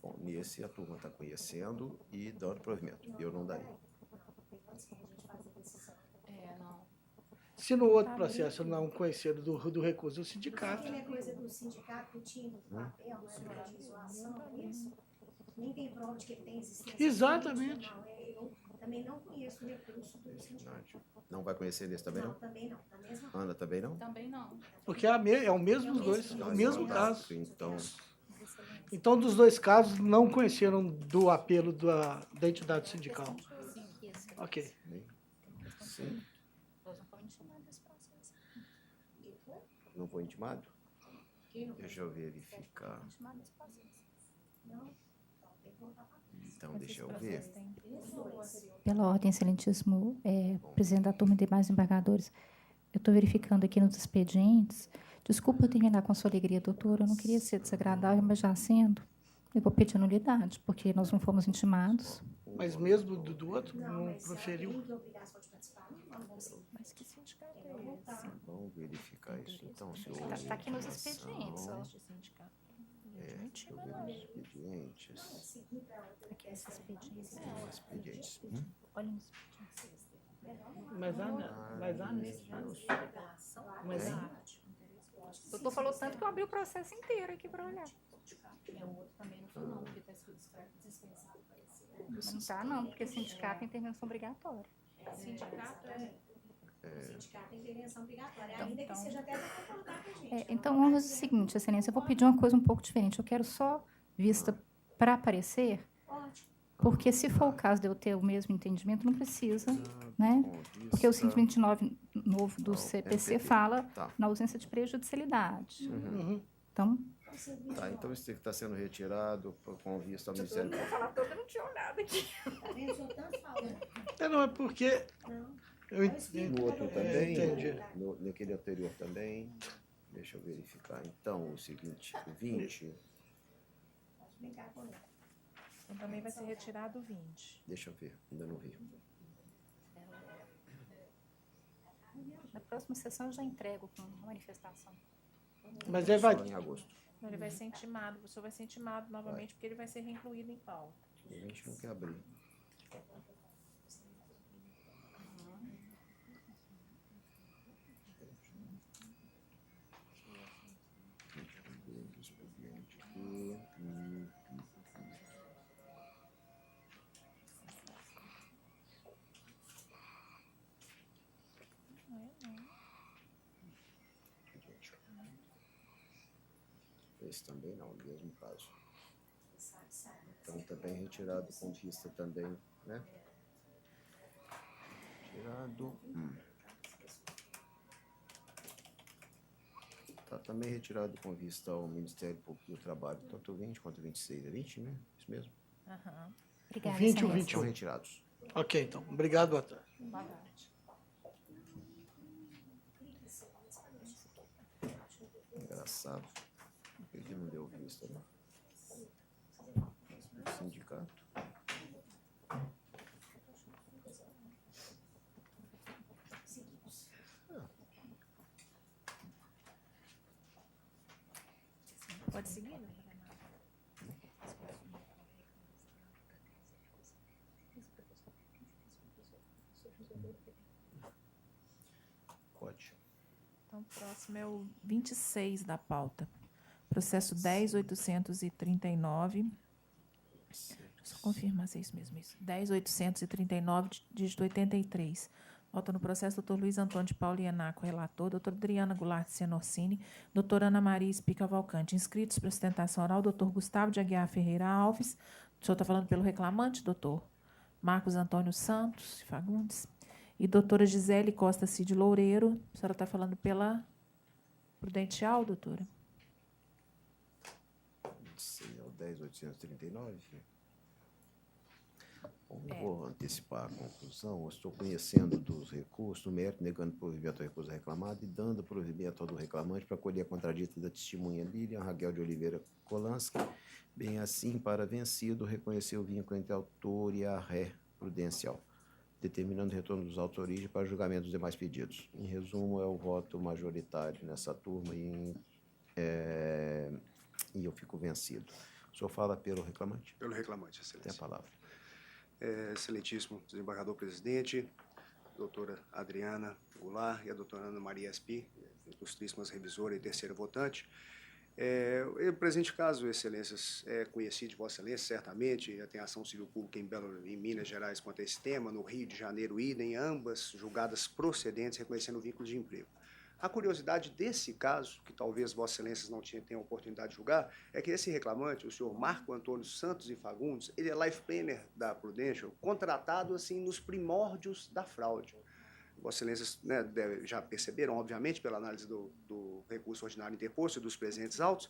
Bom, nesse a turma está conhecendo e dando provimento. Eu não daria. Se no outro processo não conhecer do recurso do sindicato... Aquela coisa do sindicato tinha no papel, de zoação, isso? Nem tem prova de que ele tem existência. Exatamente. Eu também não conheço o recurso do sindicato. Não vai conhecer nesse também, não? Não, também não. Ana, também não? Também não. Porque é o mesmo dos dois, é o mesmo caso. Então, dos dois casos, não conheceram do apelo da entidade sindical. Ok. Sim. Não foi intimado? Deixa eu verificar. Então, deixa eu ver. Pela ordem, excelentíssimo presidente da turma e demais embargadores, eu estou verificando aqui nos expedientes. Desculpa terminar com a sua alegria, doutora. Eu não queria ser desagradável, mas já sendo, eu vou pedir nulidade, porque nós não fomos intimados. Mas mesmo do outro, não proferiu? Mas que sindicato é esse? Vamos verificar isso. Então, se está aqui nos expedientes. Deixa eu ver nos expedientes. Aqui nos expedientes. Expedientes. Olha nos expedientes. O doutor falou tanto que eu abri o processo inteiro aqui para olhar. O outro também não foi, não, porque está dispensado. Não está, não, porque sindicato é intervenção obrigatória. Sindicato Sindicato é intervenção obrigatória, ainda que seja até para concordar com a gente. Então, vamos fazer o seguinte, excelência, eu vou pedir uma coisa um pouco diferente. Eu quero só vista para aparecer, porque se for o caso de eu ter o mesmo entendimento, não precisa, né? Porque o 129 novo do CPC fala na ausência de prejudicialidade. Então... Então isso está sendo retirado com vista ao Ministério Público. Eu vou falar toda, não tinha nada aqui. Está vendo? Sou tanto falando. Não, é porque... No outro também, entendi. Naquele anterior também. Deixa eu verificar. Então, o seguinte, o 20... Então, também vai ser retirado o 20. Deixa eu ver, ainda não vi. Na próxima sessão eu já entrego com manifestação. Mas aí vai... Só em agosto. Ele vai ser intimado, o senhor vai ser intimado novamente, porque ele vai ser reincluído em pauta. A gente não quer abrir. Esse também não, no mesmo caso. Então, também retirado com vista também, né? Retirado. Tá também retirado com vista ao Ministério Público do Trabalho, tanto o 20 quanto o 26. É 20, né? Isso mesmo? Aham. Obrigada, 20 e o 21. Estão retirados. Ok, então. Obrigado, boa tarde. Boa tarde. Engraçado. Ele não deu vista, né? O sindicato. Pode seguir, né? Pode. Então, o próximo é o 26 da pauta. Processo 10.839. Deixa eu só confirmar se é isso mesmo. Isso. 10.839, dígito 83. Vota no processo doutor Luiz Antônio de Paulo Ienaco, relator, doutora Adriana Goulart Cianorcini, doutora Ana Maria Espica Valcante. Inscritos para sustentação oral, doutor Gustavo de Aguiar Ferreira Alves. O senhor está falando pelo reclamante, doutor? Marcos Antônio Santos Fagundes. E doutora Gisele Costa Cid Loureiro. A senhora está falando pela Prudential, doutora? Não sei, é o 10.839. Bom, eu vou antecipar a conclusão. Eu estou conhecendo dos recursos, no mérito, negando provimento ao recurso reclamado e dando provimento ao do reclamante para colher a contradita da testemunha Lilian Raguel de Oliveira Kolanski, bem assim, para vencido, reconhecer o vínculo entre autor e a ré prudencial, determinando o retorno dos autos origem para julgamento dos demais pedidos. Em resumo, é o voto majoritário nessa turma e eu fico vencido. O senhor fala pelo reclamante? Pelo reclamante, excelência. Tem a palavra. Excelentíssimo desembargador presidente, doutora Adriana Goulart e a doutora Ana Maria Espi, ilustríssimas revisora e terceira votante. O presente caso, excelências, é conhecido de vossa excelência, certamente, já tem ação civil pública em Minas Gerais quanto a esse tema, no Rio de Janeiro, idem, ambas julgadas procedentes, reconhecendo o vínculo de emprego. A curiosidade desse caso, que talvez vossas excelências não tenham a oportunidade de julgar, é que esse reclamante, o senhor Marco Antônio Santos e Fagundes, ele é life planner da Prudential, contratado assim nos primórdios da fraude. Vossas excelências, né, já perceberam, obviamente, pela análise do recurso ordinário interposto e dos presentes autos,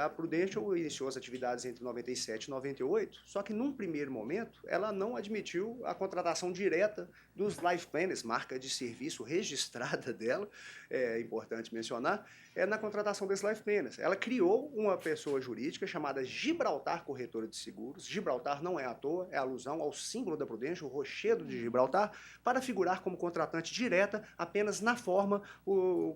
a Prudential iniciou as atividades entre 97 e 98, só que num primeiro momento ela não admitiu a contratação direta dos life planners, marca de serviço registrada dela, é importante mencionar, na contratação desses life planners. Ela criou uma pessoa jurídica chamada Gibraltar Corretora de Seguros. Gibraltar não é à toa, é alusão ao símbolo da Prudential, o rochedo de Gibraltar, para figurar como contratante direta apenas na forma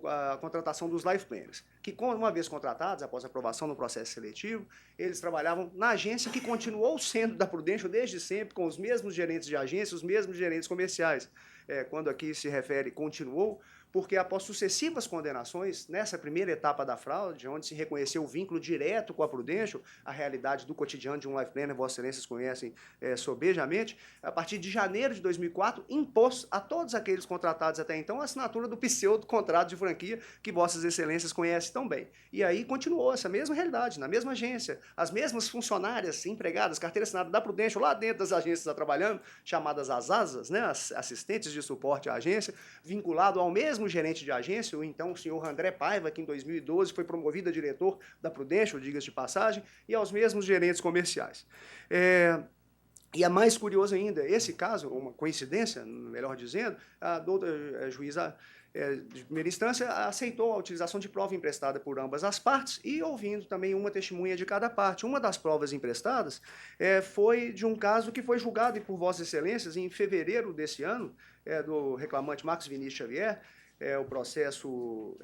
a contratação dos life planners, que uma vez contratados, após a aprovação no processo seletivo, eles trabalhavam na agência que continuou sendo da Prudential desde sempre, com os mesmos gerentes de agência, os mesmos gerentes comerciais. Quando aqui se refere continuou, porque após sucessivas condenações, nessa primeira etapa da fraude, onde se reconheceu o vínculo direto com a Prudential, a realidade do cotidiano de um life planner, vossas excelências conhecem sobejamente, a partir de janeiro de 2004, impôs a todos aqueles contratados até então a assinatura do pseudo-contrato de franquia, que vossas excelências conhecem tão bem. E aí continuou essa mesma realidade, na mesma agência, as mesmas funcionárias empregadas, carteira assinada da Prudential, lá dentro das agências trabalhando, chamadas as ASAs, né, as assistentes de suporte à agência, vinculado ao mesmo gerente de agência, o então o senhor André Paiva, que em 2012 foi promovido a diretor da Prudential, diga-se de passagem, e aos mesmos gerentes comerciais. E é mais curioso ainda, esse caso, uma coincidência, melhor dizendo, a doutora juíza de primeira instância aceitou a utilização de prova emprestada por ambas as partes e ouvindo também uma testemunha de cada parte. Uma das provas emprestadas foi de um caso que foi julgado por vossas excelências em fevereiro desse ano, do reclamante Marcos Vinícius Xavier, o processo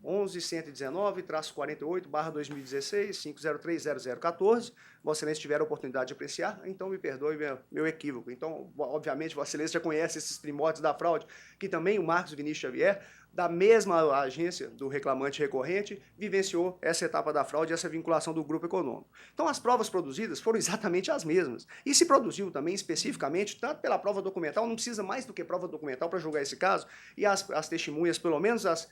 11.119-48/2016, 5030014. Vossa Excelência tiver a oportunidade de apreciar, então me perdoe meu equívoco. Então, obviamente, Vossa Excelência já conhece esses primórdios da fraude, que também o Marcos Vinícius Xavier, da mesma agência do reclamante recorrente, vivenciou essa etapa da fraude, essa vinculação do grupo econômico. Então, as provas produzidas foram exatamente as mesmas. E se produziu também, especificamente, tanto pela prova documental, não precisa mais do que prova documental para julgar esse caso, e as testemunhas, pelo menos as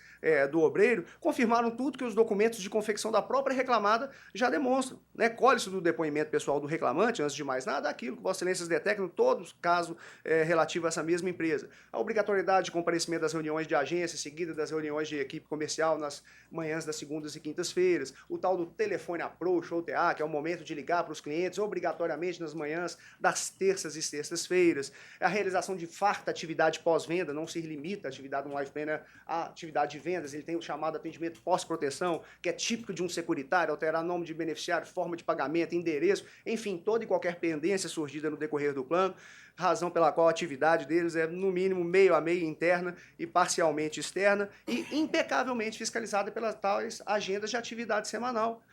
do obreiro, confirmaram tudo que os documentos de confecção da própria reclamada já demonstram. Né? Colhe-se do depoimento pessoal do reclamante, antes de mais nada, aquilo que Vossa Excelência detectam em todos os casos relativos a essa mesma empresa. A obrigatoriedade de comparecimento das reuniões de agência, seguida das reuniões de equipe comercial nas manhãs das segundas e quintas-feiras, o tal do telefone approach ou TA, que é o momento de ligar para os clientes obrigatoriamente nas manhãs das terças e sextas-feiras, a realização de farta atividade pós-venda, não se limita a atividade do Life Planner à atividade de vendas, ele tem o chamado atendimento pós-proteção, que é típico de um securitário, alterar nome de beneficiário, forma de pagamento, endereço, enfim, toda e qualquer pendência surgida no decorrer do plano, razão pela qual a atividade deles é, no mínimo, meio a meio interna e parcialmente externa e impecavelmente fiscalizada pelas tais agendas de atividade semanal,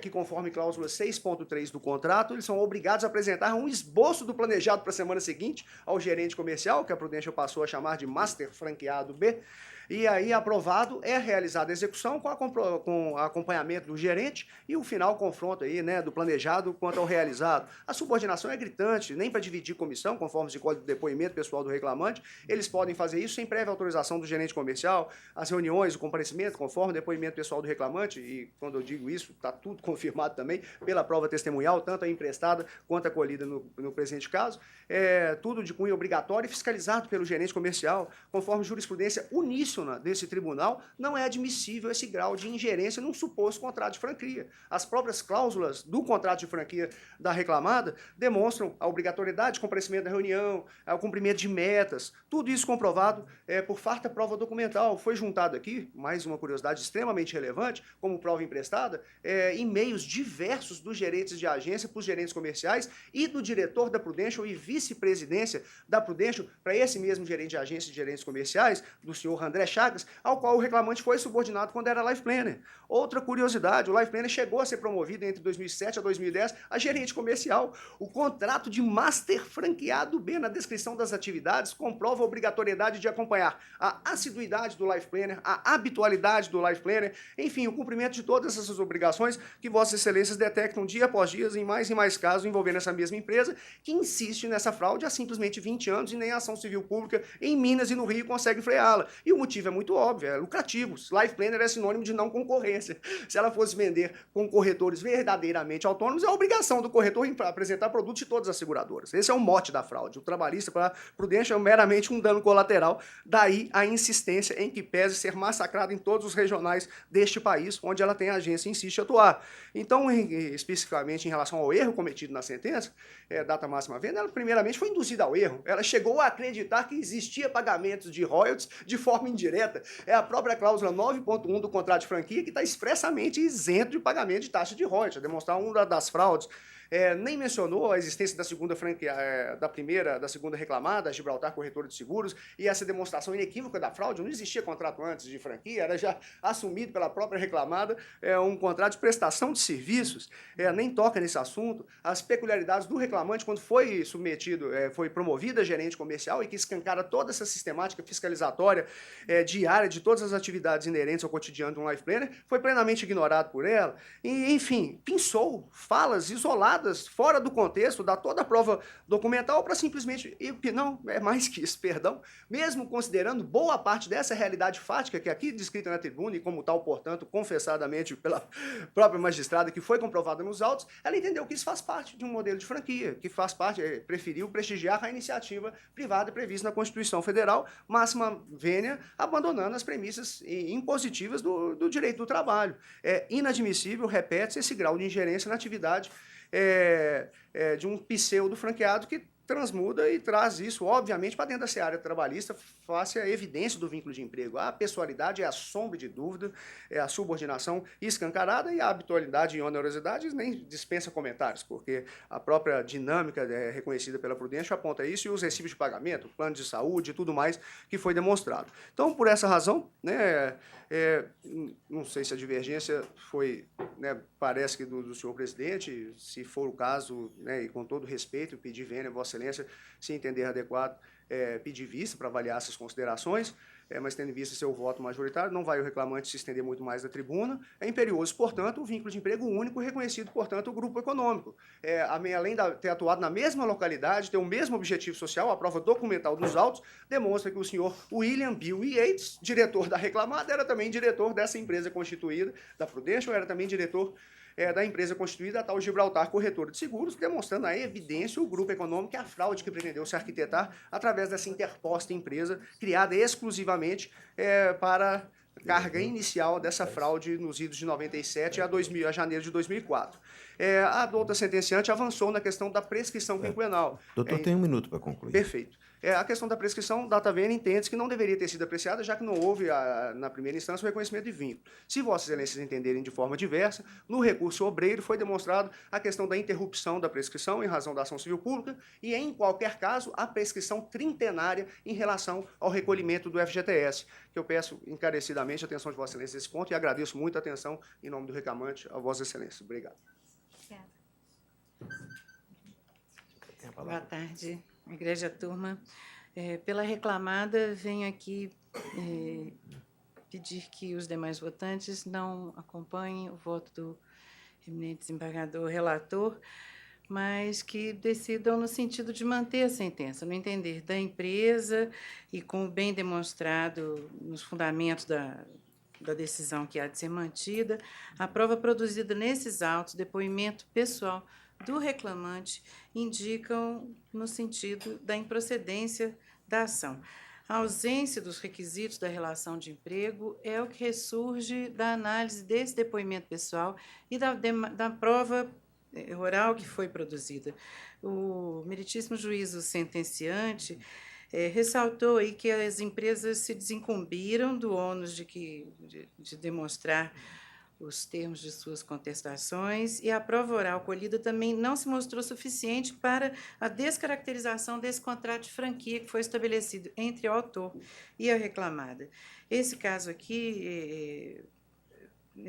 que conforme cláusula 6.3 do contrato, eles são obrigados a apresentar um esboço do planejado para a semana seguinte ao gerente comercial, que a Prudential passou a chamar de Master Franqueado B, e aí, aprovado, é realizada a execução com acompanhamento do gerente e o final confronto aí, né, do planejado quanto ao realizado. A subordinação é gritante, nem para dividir comissão, conforme se colhe do depoimento pessoal do reclamante, eles podem fazer isso sem prévia autorização do gerente comercial, as reuniões, o comparecimento, conforme o depoimento pessoal do reclamante, e quando eu digo isso, está tudo confirmado também pela prova testemunhal, tanto a emprestada quanto a colhida no presente caso, tudo de cunho obrigatório e fiscalizado pelo gerente comercial, conforme jurisprudência uníssona desse tribunal, não é admissível esse grau de ingerência num suposto contrato de franquia. As próprias cláusulas do contrato de franquia da reclamada demonstram a obrigatoriedade de comparecimento da reunião, o cumprimento de metas, tudo isso comprovado por farta prova documental. Foi juntado aqui, mais uma curiosidade extremamente relevante, como prova emprestada, e-mails diversos dos gerentes de agência para os gerentes comerciais e do diretor da Prudential e vice-presidência da Prudential para esse mesmo gerente de agência e gerentes comerciais, do senhor André Chagas, ao qual o reclamante foi subordinado quando era Life Planner. Outra curiosidade, o Life Planner chegou a ser promovido entre 2007 a 2010 a gerente comercial. O contrato de Master Franqueado B na descrição das atividades comprova a obrigatoriedade de acompanhar a assiduidade do Life Planner, a habitualidade do Life Planner, enfim, o cumprimento de todas essas obrigações que Vossas Excelências detectam dia após dia em mais casos envolvendo essa mesma empresa, que insiste nessa fraude há simplesmente 20 anos e nem a ação civil pública em Minas e no Rio consegue freá-la. E o motivo é muito óbvio, é lucrativo. Life Planner é sinônimo de não concorrência. Se ela fosse vender com corretores verdadeiramente autônomos, é a obrigação do corretor apresentar produtos de todas as seguradoras. Esse é o mote da fraude. O trabalhista para a Prudential é meramente um dano colateral, daí a insistência em que pese ser massacrada em todos os regionais deste país, onde ela tem agência e insiste em atuar. Então, especificamente em relação ao erro cometido na sentença, data máxima venda, ela primeiramente foi induzida ao erro. Ela chegou a acreditar que existia pagamentos de royalties de forma indireta. É a própria cláusula 9.1 do contrato de franquia que está expressamente isento de pagamento de taxa de royalties, a demonstrar uma das fraudes. Nem mencionou a existência da segunda franquia, da segunda reclamada, a Gibraltar Corretora de Seguros, e essa demonstração inequívoca da fraude. Não existia contrato antes de franquia, era já assumido pela própria reclamada um contrato de prestação de serviços. Nem toca nesse assunto. As peculiaridades do reclamante, quando foi submetido, foi promovida a gerente comercial e que escancara toda essa sistemática fiscalizatória diária de todas as atividades inerentes ao cotidiano de um Life Planner, foi plenamente ignorado por ela. E, enfim, pinçou falas isoladas fora do contexto, dá toda a prova documental para simplesmente, não, é mais que isso, perdão, mesmo considerando boa parte dessa realidade fática que é aqui descrita na tribuna e como tal, portanto, confessadamente pela própria magistrada que foi comprovada nos autos, ela entendeu que isso faz parte de um modelo de franquia, que faz parte, preferiu prestigiar a iniciativa privada prevista na Constituição Federal, máxima vênia, abandonando as premissas impositivas do direito do trabalho. É inadmissível, repete-se, esse grau de ingerência na atividade de um pseudo franqueado que transmuda e traz isso, obviamente, para dentro da seara trabalhista, face a evidência do vínculo de emprego. A pessoalidade é a sombra de dúvida, é a subordinação escancarada, e a habitualidade e onerosidade nem dispensa comentários, porque a própria dinâmica reconhecida pela Prudential aponta isso, e os recibos de pagamento, plano de saúde e tudo mais que foi demonstrado. Então, por essa razão, né, não sei se a divergência foi, né, parece que do senhor presidente, se for o caso, né, e com todo respeito, pedir vênia, Vossa Excelência, se entender adequado, pedir vista para avaliar essas considerações, mas tendo em vista seu voto majoritário, não vai o reclamante se estender muito mais da tribuna. É imperioso, portanto, o vínculo de emprego único, reconhecido, portanto, o grupo econômico. Além de ter atuado na mesma localidade, ter o mesmo objetivo social, a prova documental dos autos demonstra que o senhor William Bill Yates, diretor da reclamada, era também diretor dessa empresa constituída, da Prudential, era também diretor da empresa constituída, a tal Gibraltar Corretora de Seguros, demonstrando a evidência, o grupo econômico e a fraude que pretendeu se arquitetar através dessa interposta empresa, criada exclusivamente para carga inicial dessa fraude nos idos de 97 a janeiro de 2004. A douta sentenciante avançou na questão da prescrição quinquenal. Doutor, tem um minuto para concluir. Perfeito. A questão da prescrição, data vênia entende que não deveria ter sido apreciada, já que não houve, na primeira instância, o reconhecimento de vínculo. Se Vossas Excelências entenderem de forma diversa, no recurso obreiro foi demonstrado a questão da interrupção da prescrição em razão da ação civil pública e, em qualquer caso, a prescrição trintenária em relação ao recolhimento do FGTS, que eu peço encarecidamente a atenção de Vossas Excelências nesse ponto e agradeço muito a atenção em nome do reclamante a Vossas Excelências. Obrigado. Boa tarde, igreja turma. Pela reclamada, venho aqui pedir que os demais votantes não acompanhem o voto do eminente desembargador relator, mas que decidam no sentido de manter a sentença, no entender da empresa e com o bem demonstrado nos fundamentos da decisão que há de ser mantida, a prova produzida nesses autos, depoimento pessoal do reclamante, indicam no sentido da improcedência da ação. A ausência dos requisitos da relação de emprego é o que ressurge da análise desse depoimento pessoal e da prova oral que foi produzida. O meritíssimo juízo sentenciante ressaltou aí que as empresas se desincumbiram do ônus de demonstrar os termos de suas contestações, e a prova oral colhida também não se mostrou suficiente para a descaracterização desse contrato de franquia que foi estabelecido entre o autor e a reclamada. Esse caso aqui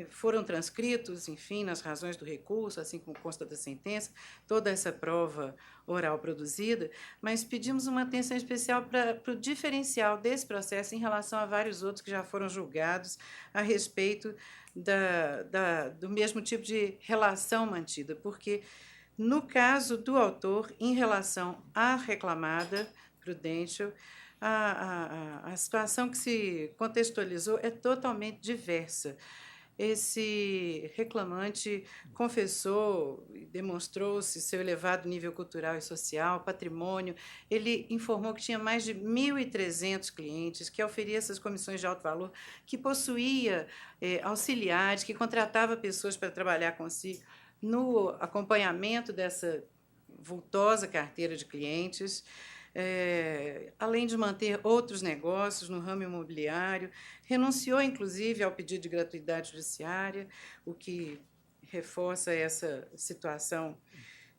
foram transcritos, enfim, nas razões do recurso, assim como consta da sentença, toda essa prova oral produzida, mas pedimos uma atenção especial para o diferencial desse processo em relação a vários outros que já foram julgados a respeito do mesmo tipo de relação mantida, porque, no caso do autor, em relação à reclamada, Prudential, a situação que se contextualizou é totalmente diversa. Esse reclamante confessou e demonstrou-se seu elevado nível cultural e social, patrimônio. Ele informou que tinha mais de 1.300 clientes, que oferia essas comissões de alto valor, que possuía auxiliares, que contratava pessoas para trabalhar consigo no acompanhamento dessa vultosa carteira de clientes. Além de manter outros negócios no ramo imobiliário, renunciou, inclusive, ao pedido de gratuidade judiciária, o que reforça essa situação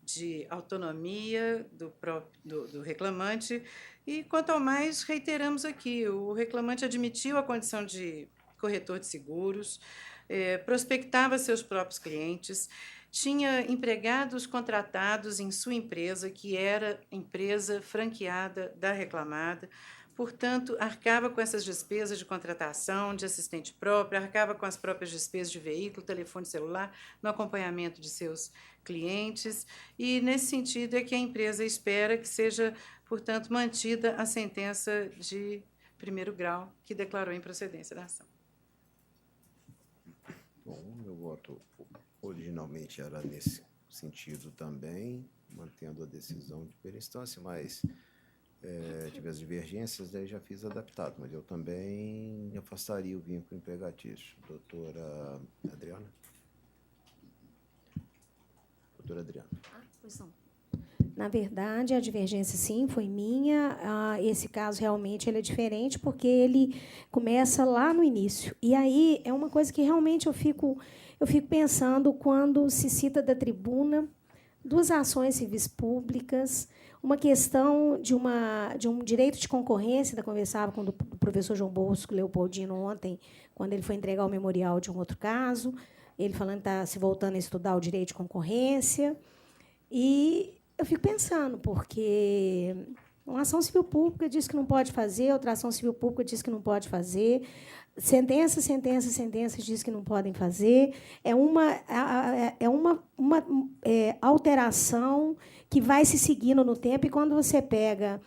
de autonomia do reclamante. E, quanto ao mais, reiteramos aqui, o reclamante admitiu a condição de corretor de seguros, prospectava seus próprios clientes, tinha empregados contratados em sua empresa, que era empresa franqueada da reclamada, portanto, arcava com essas despesas de contratação, de assistente próprio, arcava com as próprias despesas de veículo, telefone celular, no acompanhamento de seus clientes, e, nesse sentido, é que a empresa espera que seja, portanto, mantida a sentença de primeiro grau que declarou a improcedência da ação. Bom, meu voto originalmente era nesse sentido também, mantendo a decisão de primeira instância, mas tive as divergências, daí já fiz adaptado, mas eu também afastaria o vínculo empregatício. Doutora Adriana? Doutora Adriana. Pois não. Na verdade, a divergência, sim, foi minha. Esse caso, realmente, ele é diferente, porque ele começa lá no início. E aí é uma coisa que, realmente, eu fico pensando quando se cita da tribuna 2 ações civis públicas, uma questão de um direito de concorrência. Eu conversava com o professor João Bosco Leopoldino ontem, quando ele foi entregar o memorial de um outro caso, ele falando que está se voltando a estudar o direito de concorrência. E eu fico pensando, porque uma ação civil pública diz que não pode fazer, outra ação civil pública diz que não pode fazer, sentenças diz que não podem fazer. É uma alteração que vai se seguindo no tempo, e quando você pega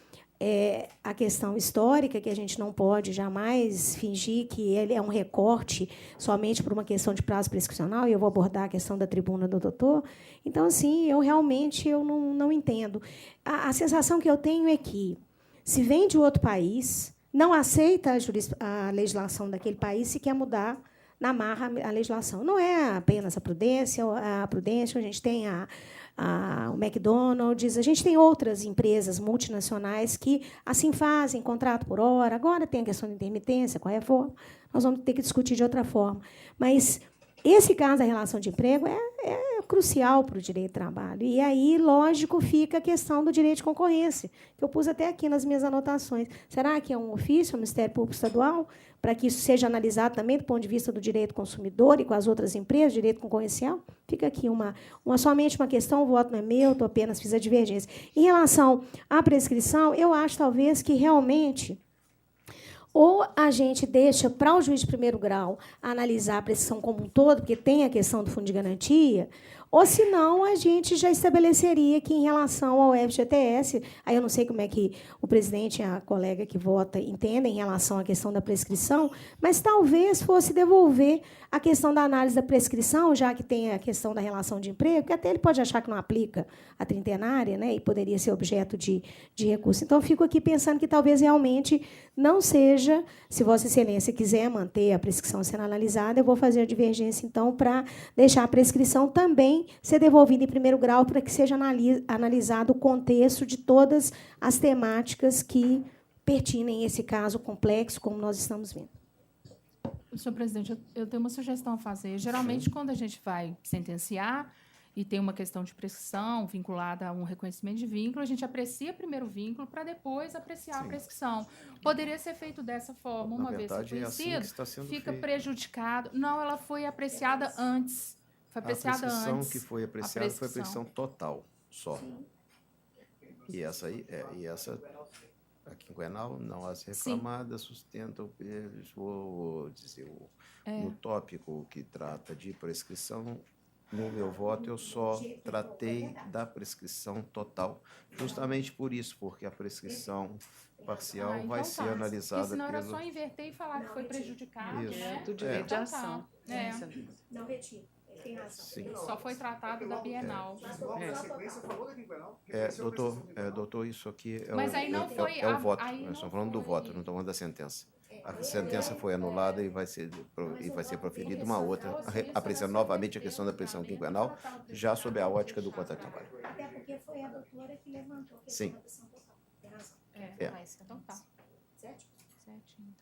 a questão histórica, que a gente não pode jamais fingir que ele é um recorte somente por uma questão de prazo prescricional, e eu vou abordar a questão da tribuna do doutor. Então, assim, eu realmente não entendo. A sensação que eu tenho é que, se vem de outro país, não aceita a legislação daquele país, se quer mudar na marra a legislação. Não é apenas a Prudência, a gente tem o McDonald's, a gente tem outras empresas multinacionais que assim fazem, contrato por hora. Agora tem a questão da intermitência, com a reforma, nós vamos ter que discutir de outra forma. Mas esse caso da relação de emprego é crucial para o direito do trabalho. E aí, lógico, fica a questão do direito de concorrência, que eu pus até aqui nas minhas anotações. Será que é um ofício ao Ministério Público Estadual, para que isso seja analisado também do ponto de vista do direito consumidor e com as outras empresas, direito concorrencial? Fica aqui somente uma questão, o voto não é meu, eu apenas fiz a divergência. Em relação à prescrição, eu acho, talvez, que realmente ou a gente deixa para o juiz de primeiro grau analisar a prescrição como um todo, porque tem a questão do fundo de garantia, ou, senão, a gente já estabeleceria que, em relação ao FGTS, aí eu não sei como é que o presidente e a colega que vota entendem em relação à questão da prescrição, mas talvez fosse devolver a questão da análise da prescrição, já que tem a questão da relação de emprego, que até ele pode achar que não aplica a trintenária, né, e poderia ser objeto de recurso. Então, eu fico aqui pensando que talvez realmente não seja, se Vossa Excelência quiser manter a prescrição sendo analisada, eu vou fazer a divergência, então, para deixar a prescrição também ser devolvida em primeiro grau, para que seja analisado o contexto de todas as temáticas que pertinem esse caso complexo, como nós estamos vendo. Senhor presidente, eu tenho uma sugestão a fazer. Geralmente, quando a gente vai sentenciar e tem uma questão de prescrição vinculada a um reconhecimento de vínculo, a gente aprecia primeiro o vínculo para depois apreciar a prescrição. Poderia ser feito dessa forma, uma vez reconhecido, fica prejudicado. Não, ela foi apreciada antes. Foi apreciada antes. A prescrição que foi apreciada foi a prescrição total, só. Sim. E essa a quinquenal, não as reclamadas, sustentam, vou dizer, no tópico que trata de prescrição, no meu voto, eu só tratei da prescrição total, justamente por isso, porque a prescrição parcial então vai ser analisada senão era só inverter e falar que foi prejudicado. Isso. Né? Do direito de ação. Não retiro. Sim. Só foi tratado da Bienal. Doutor, isso aqui mas aí não foi o voto. Nós estamos falando do voto, não estamos falando da sentença. A sentença foi anulada e vai ser proferida uma outra, apreciando novamente a questão da prescrição quinquenal, já sob a ótica do contrato de trabalho. Até porque foi a doutora que levantou a questão da prescrição total. Então tá. Certo?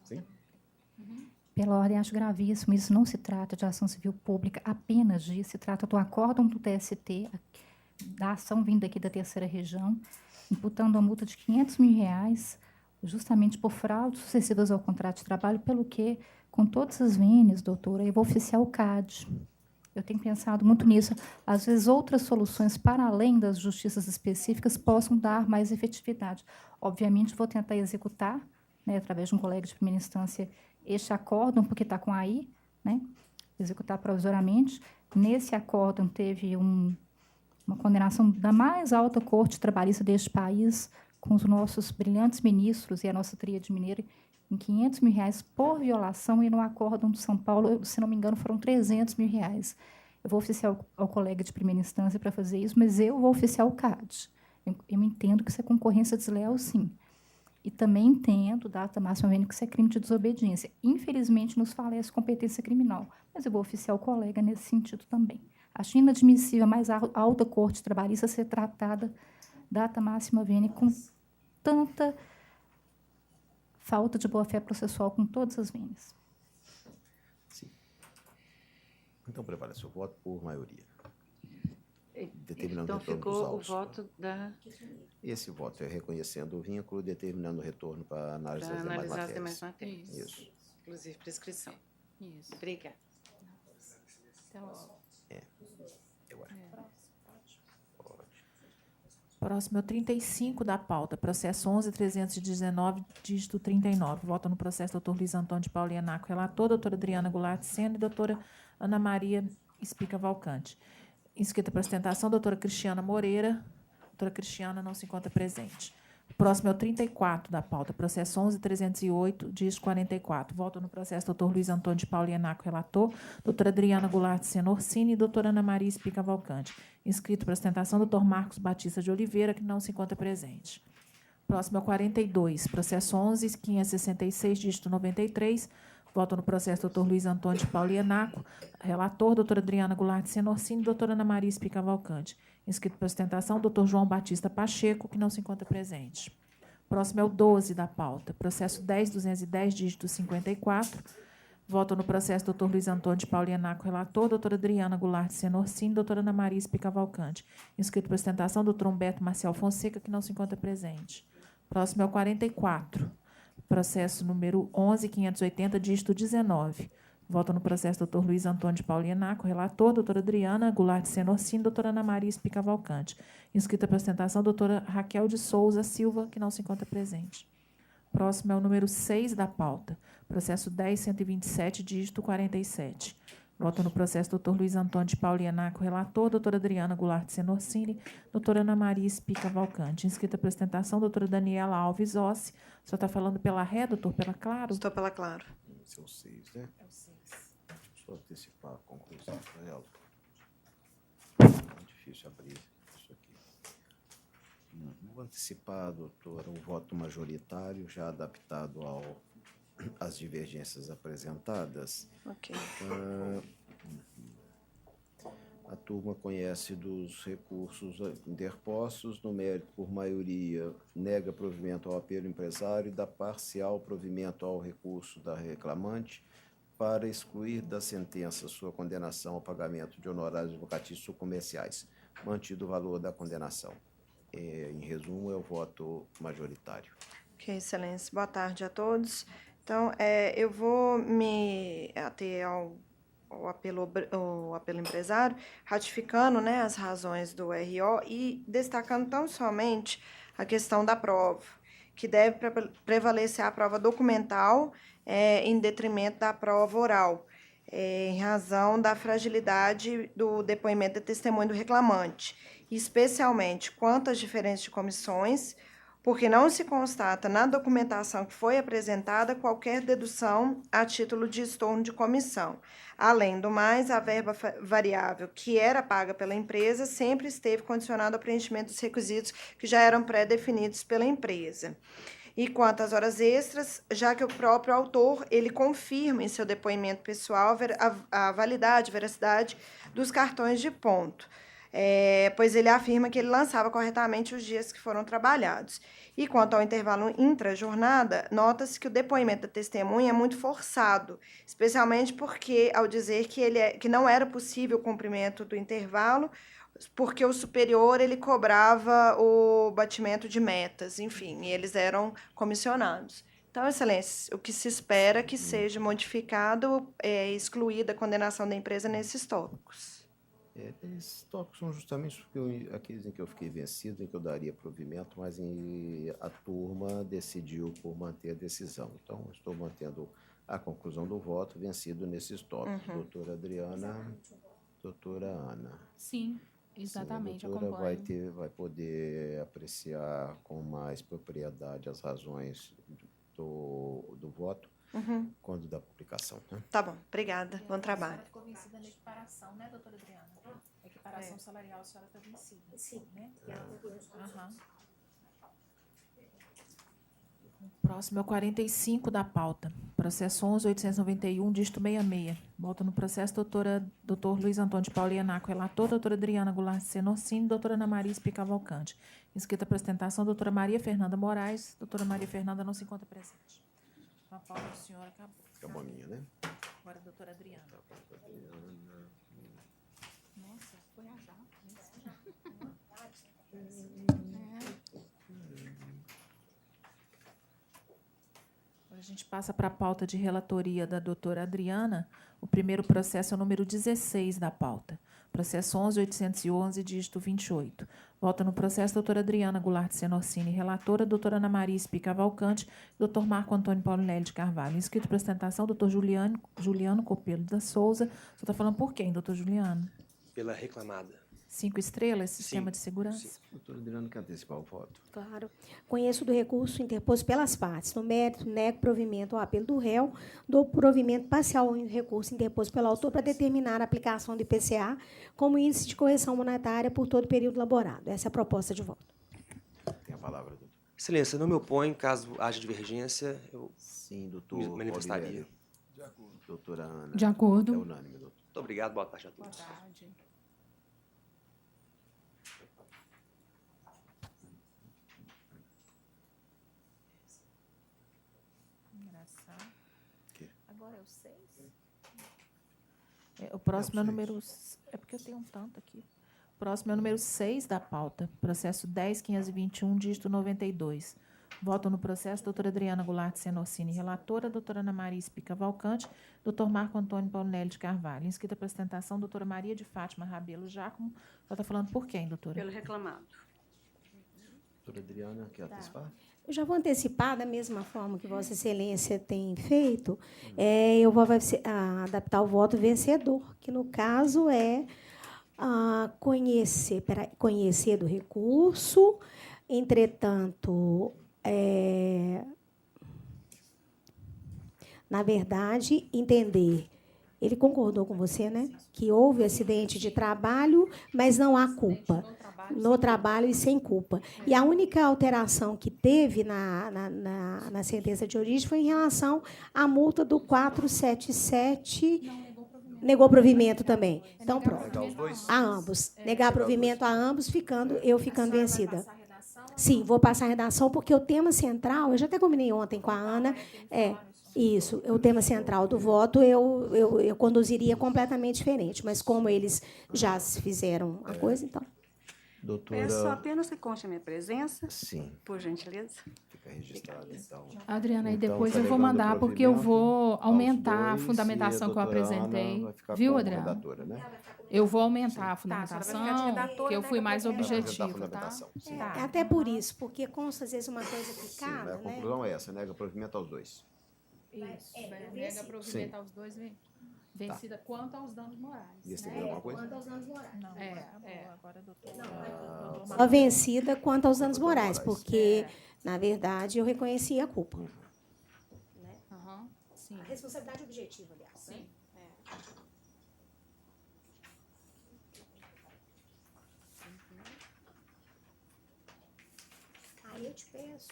Sim. Pela ordem, acho gravíssimo. Isso não se trata de ação civil pública apenas disso, se trata do acórdão do TST, da ação vinda aqui da terceira região, imputando a multa de R$500 mil, justamente por fraudes sucessivas ao contrato de trabalho, pelo que, com todas as vênias, doutora, eu vou oficiar o CAD. Eu tenho pensado muito nisso. Às vezes, outras soluções, para além das justiças específicas, possam dar mais efetividade. Obviamente, vou tentar executar, né, através de um colega de primeira instância, este acórdão, porque está com AI, né, executar provisoriamente. Nesse acórdão, teve uma condenação da mais alta corte trabalhista deste país, com os nossos brilhantes ministros e a nossa tríade mineira, em R$500 mil por violação, e no acórdão de São Paulo, se não me engano, foram R$300 mil. Eu vou oficiar ao colega de primeira instância para fazer isso, mas eu vou oficiar o CAD. Eu entendo que isso é concorrência desleal, sim. E também entendo, data máxima vendo, que isso é crime de desobediência. Infelizmente, nos falece competência criminal, mas eu vou oficiar o colega nesse sentido também. Acho inadmissível a mais alta corte trabalhista ser tratada data máxima vênia com tanta falta de boa-fé processual com todas as vênias. Sim. Então, prevalece o voto por maioria. Determinando então, o retorno ficou dos o autos. voto da... Esse voto é reconhecendo o vínculo, determinando o retorno para análise das demais matérias. As demais matérias. Isso. Inclusive prescrição. Isso. Obrigada. Até logo. Próximo é o 35 da pauta, processo 11.319, dígito 39. Vota no processo doutor Luiz Antônio de Paula Ienaco, relator, doutora Adriana Goulart Sena e doutora Ana Maria Espica Valcante. Inscrita para sustentação, doutora Cristiana Moreira. Doutora Cristiana não se encontra presente. Próximo é o 34 da pauta, processo 11.308, dígito 44. Voto no processo doutor Luiz Antônio de Paula Ienaco, relator, doutora Adriana Goulart Sena Orsini e doutora Ana Maria Espica Valcante. Inscrito para sustentação, doutor Marcos Batista de Oliveira, que não se encontra presente. Próximo é o 42, processo 11.566, dígito 93. Voto no processo doutor Luiz Antônio de Paula Ienaco, relator, doutora Adriana Goulart Sena Orsini e doutora Ana Maria Espica Valcante. Inscrito para sustentação, doutor João Batista Pacheco, que não se encontra presente. Próximo é o 12 da pauta, processo 10.210, dígito 54. Voto no processo doutor Luiz Antônio de Paula Ienaco, relator, doutora Adriana Goulart Sena Orsini e doutora Ana Maria Espica Valcante. Inscrito para sustentação, doutor Humberto Marcial Fonseca, que não se encontra presente. Próximo é o 44, processo número 11.580, dígito 19. Voto no processo doutor Luiz Antônio de Paula Ienaco, relator, doutora Adriana Goulart Sena Orsini, doutora Ana Maria Espica Valcante. Inscrita para sustentação, doutora Raquel de Souza Silva, que não se encontra presente. Próximo é o número 6 da pauta, processo 10.127, dígito 47. Voto no processo doutor Luiz Antônio de Paula Ienaco, relator, doutora Adriana Goulart Sena Orsini, doutora Ana Maria Espica Valcante. Inscrita para sustentação, doutora Daniela Alves Ossi. O senhor está falando pela ré, doutor, pela claro? Estou pela claro. Esse é o 6, né? É o 6. Deixa eu só antecipar a conclusão para ela. É difícil abrir isso aqui. Vou antecipar, doutora, o voto majoritário, já adaptado às divergências apresentadas. Ok. A turma conhece dos recursos interpostos, no mérito por maioria, nega provimento ao apelo empresário e dá parcial provimento ao recurso da reclamante para excluir da sentença sua condenação ao pagamento de honorários advocatícios comerciais, mantido o valor da condenação. Em resumo, é o voto majoritário. Ok, excelência. Boa tarde a todos. Então, eu vou me ater ao apelo empresário, ratificando, né, as razões do RO e destacando tão somente a questão da prova, que deve prevalecer a prova documental em detrimento da prova oral, em razão da fragilidade do depoimento da testemunha do reclamante, especialmente quanto às diferenças de comissões, porque não se constata na documentação que foi apresentada qualquer dedução a título de estorno de comissão. Além do mais, a verba variável que era paga pela empresa sempre esteve condicionada ao preenchimento dos requisitos que já eram pré-definidos pela empresa. E quanto às horas extras, já que o próprio autor ele confirma em seu depoimento pessoal a validade, veracidade dos cartões de ponto. Pois ele afirma que ele lançava corretamente os dias que foram trabalhados. E quanto ao intervalo intra-jornada, nota-se que o depoimento da testemunha é muito forçado, especialmente porque, ao dizer que não era possível o cumprimento do intervalo, porque o superior ele cobrava o batimento de metas, enfim, e eles eram comissionados. Então, excelência, o que se espera que seja modificado é excluída a condenação da empresa nesses tópicos. Esses tópicos são justamente aqueles em que eu fiquei vencido, em que eu daria provimento, mas a turma decidiu por manter a decisão. Então, estou mantendo a conclusão do voto, vencido nesses tópicos. Uhum. Doutora Adriana, doutora Ana. Sim, exatamente. Sim, a doutora vai poder apreciar com mais propriedade as razões do voto. Uhum. Quando da publicação. Né? Tá bom, obrigada. Bom trabalho. A senhora ficou vencida na equiparação, né, doutora Adriana? A equiparação salarial, a senhora está vencida. Sim. Né? Próximo é o 45 da pauta. Processo 11.891, dígito 66. Volta no processo doutor Luiz Antônio de Paula Ianaco, relator, doutora Adriana Goulart Senorcini, doutora Ana Maria Espí Cavalcante. Inscrita para ostentação, doutora Maria Fernanda Moraes. Doutora Maria Fernanda não se encontra presente. A pauta do senhor acabou. Acabou a minha, né? Agora a doutora Adriana. Nossa, foi a já. Agora a gente passa para a pauta de relatoria da doutora Adriana. O primeiro processo é o número 16 da pauta. Processo 11.811, dígito 28. Volta no processo doutora Adriana Goulart Senorcini, relatora, doutora Ana Maria Espí Cavalcante, doutor Marco Antônio Paulinelli de Carvalho. Inscrito para ostentação, doutor Juliano Copelo da Souza. Você está falando por quem, doutor Juliano? Pela reclamada. 5 estrelas, sistema de segurança? Sim. Doutor Adriano, quer antecipar o voto? Claro. Conheço do recurso interposto pelas partes. No mérito, nego provimento ao apelo do réu, dou provimento parcial ao recurso interposto pelo autor para determinar a aplicação do IPCA como índice de correção monetária por todo o período laborado. Essa é a proposta de voto. Tem a palavra, doutor. Excelência, não me oponho. Caso haja divergência, eu doutor manifestaria. De acordo. Doutora Ana. De acordo. É unânime, doutor. Muito obrigado. Boa tarde a todos. Boa tarde. Agora é o 6? O próximo é o número... É porque eu tenho um tanto aqui. O próximo é o número 6 da pauta. Processo 10.521, dígito 92. Voto no processo doutora Adriana Goulart Senorcini, relatora, doutora Ana Maria Espí Cavalcante, doutor Marco Antônio Paulinelli de Carvalho. Inscrita para ostentação, doutora Maria de Fátima Rabelo Giacomo. Ela está falando por quem, doutora? Pelo reclamado. Doutora Adriana, quer antecipar? Eu já vou antecipar, da mesma forma que Vossa Excelência tem feito, eu vou adaptar o voto vencedor, que, no caso, é conhecer do recurso, entretanto, na verdade, entender. Ele concordou com você, né? Que houve acidente de trabalho, mas não há culpa. No trabalho e sem culpa. E a única alteração que teve na sentença de origem foi em relação à multa do 477. Negou provimento também. Então, pronto. A ambos. Negar provimento a ambos, eu ficando vencida. Sim, vou passar a redação, porque o tema central, eu já até combinei ontem com a Ana, isso, o tema central do voto eu conduziria completamente diferente, mas como eles já fizeram a coisa, então... Doutora... Peço apenas que conste a minha presença. Sim. Por gentileza. Fica registrado, então. Adriana, e depois eu vou mandar, porque eu vou aumentar a fundamentação que eu apresentei. Viu, Adriana? Né? Eu vou aumentar a fundamentação, que eu fui mais objetivo. Tá? Até por isso, porque consta, às vezes, uma coisa picada. A conclusão é essa, nega provimento aos dois. Isso, nega provimento aos dois, vencida quanto aos danos morais. E esse alguma coisa? Quanto aos danos morais. Não, agora, doutor. Só vencida quanto aos danos morais, porque, na verdade, eu reconheci a culpa. Né? Sim. A responsabilidade objetiva, aliás. Sim. Aí eu te peço,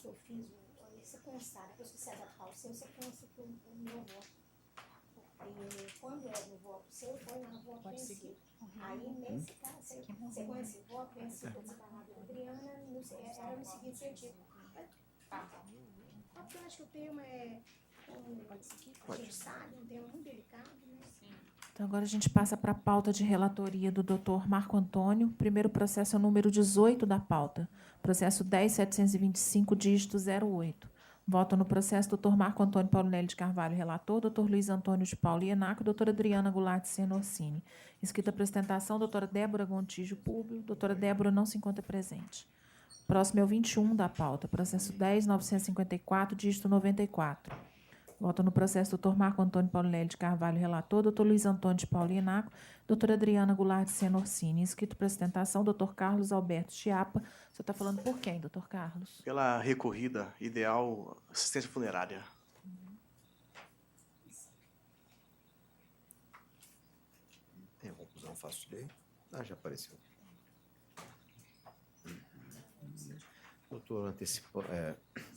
que eu fiz, você constar, depois que você adaptar o seu, você consta o meu voto. Quando é no voto seu, foi no voto vencido. Aí, nesse caso, você conhece o voto vencido da senadora Adriana, era no seguinte sentido. Porque eu acho que o tema a gente sabe, um tema muito delicado, né? Então, agora a gente passa para a pauta de relatoria do doutor Marco Antônio. Primeiro processo é o número 18 da pauta. Processo 10.725, dígito 08. Voto no processo doutor Marco Antônio Paulinelli de Carvalho, relator, doutor Luiz Antônio de Paula Ianaco, doutora Adriana Goulart Senorcini. Inscrita para ostentação, doutora Débora Gontijo Públio. Doutora Débora não se encontra presente. Próximo é o 21 da pauta, processo 10.954, dígito 94. Voto no processo doutor Marco Antônio Paulinelli de Carvalho, relator, doutor Luiz Antônio de Paula Ianaco, doutora Adriana Goulart Senorcini. Inscrito para ostentação, doutor Carlos Alberto Chiapa. Você está falando por quem, doutor Carlos? Pela recorrida ideal assistência funerária. Tem a conclusão fácil de ler? Já apareceu. Doutor,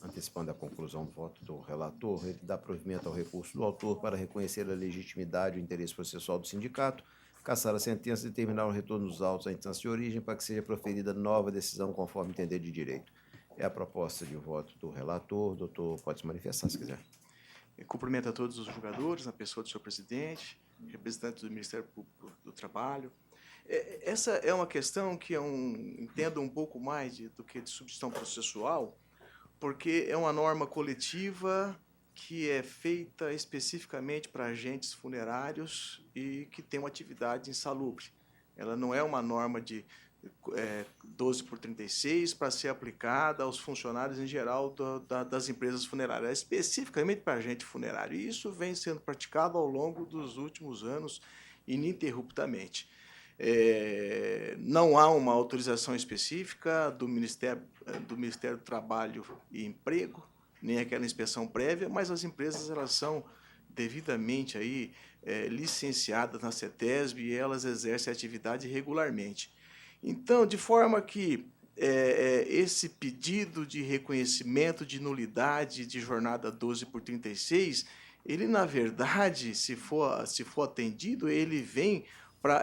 antecipando a conclusão do voto do relator, ele dá provimento ao recurso do autor para reconhecer a legitimidade e o interesse processual do sindicato, cassar a sentença e determinar o retorno dos autos à instância de origem para que seja proferida nova decisão conforme entender de direito. É a proposta de voto do relator. Doutor, pode se manifestar se quiser. Eu cumprimento a todos os julgadores, na pessoa do senhor presidente, representante do Ministério Público do Trabalho. Essa é uma questão que eu entendo um pouco mais do que de substituição processual, porque é uma norma coletiva que é feita especificamente para agentes funerários e que tem uma atividade insalubre. Ela não é uma norma de 12/36 para ser aplicada aos funcionários em geral das empresas funerárias, é especificamente para agente funerário. E isso vem sendo praticado ao longo dos últimos anos ininterruptamente. Não há uma autorização específica do Ministério do Trabalho e Emprego, nem aquela inspeção prévia, mas as empresas elas são devidamente aí, licenciadas na CETESB e elas exercem a atividade regularmente. Então, de forma que esse pedido de reconhecimento de nulidade de jornada 12/36, ele, na verdade, se for atendido, ele vem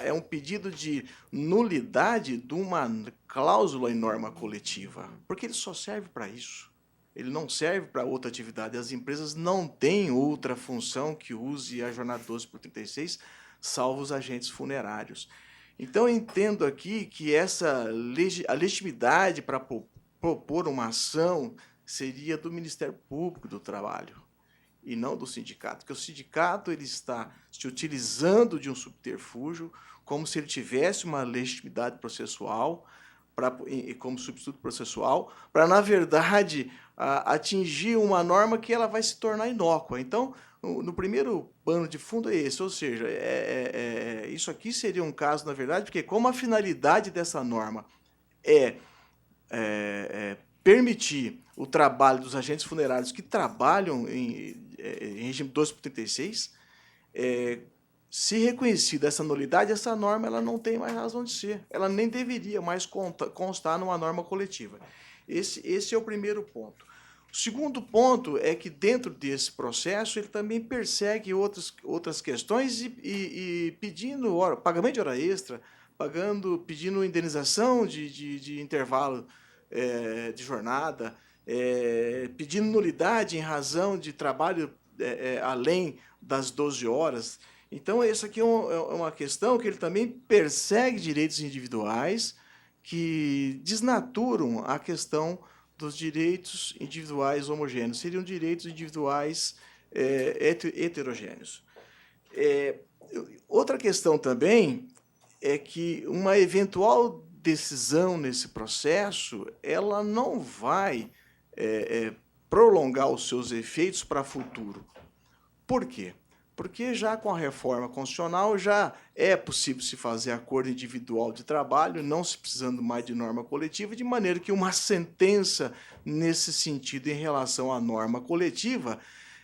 é um pedido de nulidade de uma cláusula em norma coletiva, porque ele só serve para isso. Ele não serve para outra atividade. As empresas não têm outra função que use a jornada 12/36, salvo os agentes funerários. Então, eu entendo aqui que a legitimidade para propor uma ação seria do Ministério Público do Trabalho e não do sindicato, porque o sindicato ele está se utilizando de um subterfúgio como se ele tivesse uma legitimidade processual como substituto processual para, na verdade, atingir uma norma que ela vai se tornar inócua. Então, no primeiro pano de fundo é esse, ou seja, isso aqui seria um caso, na verdade, porque como a finalidade dessa norma é permitir o trabalho dos agentes funerários que trabalham em regime 12/36, se reconhecida essa nulidade, essa norma ela não tem mais razão de ser. Ela nem deveria mais constar numa norma coletiva. Esse é o primeiro ponto. O segundo ponto é que, dentro desse processo, ele também persegue outras questões e pedindo pagamento de hora extra, pedindo indenização de intervalo de jornada, pedindo nulidade em razão de trabalho além das 12 horas. Então, essa aqui é uma questão que ele também persegue direitos individuais que desnaturam a questão dos direitos individuais homogêneos. Seriam direitos individuais heterogêneos. Outra questão também é que uma eventual decisão nesse processo ela não vai prolongar os seus efeitos para o futuro. Por quê? Porque já com a reforma constitucional já é possível se fazer acordo individual de trabalho, não se precisando mais de norma coletiva, de maneira que uma sentença nesse sentido em relação à norma coletiva,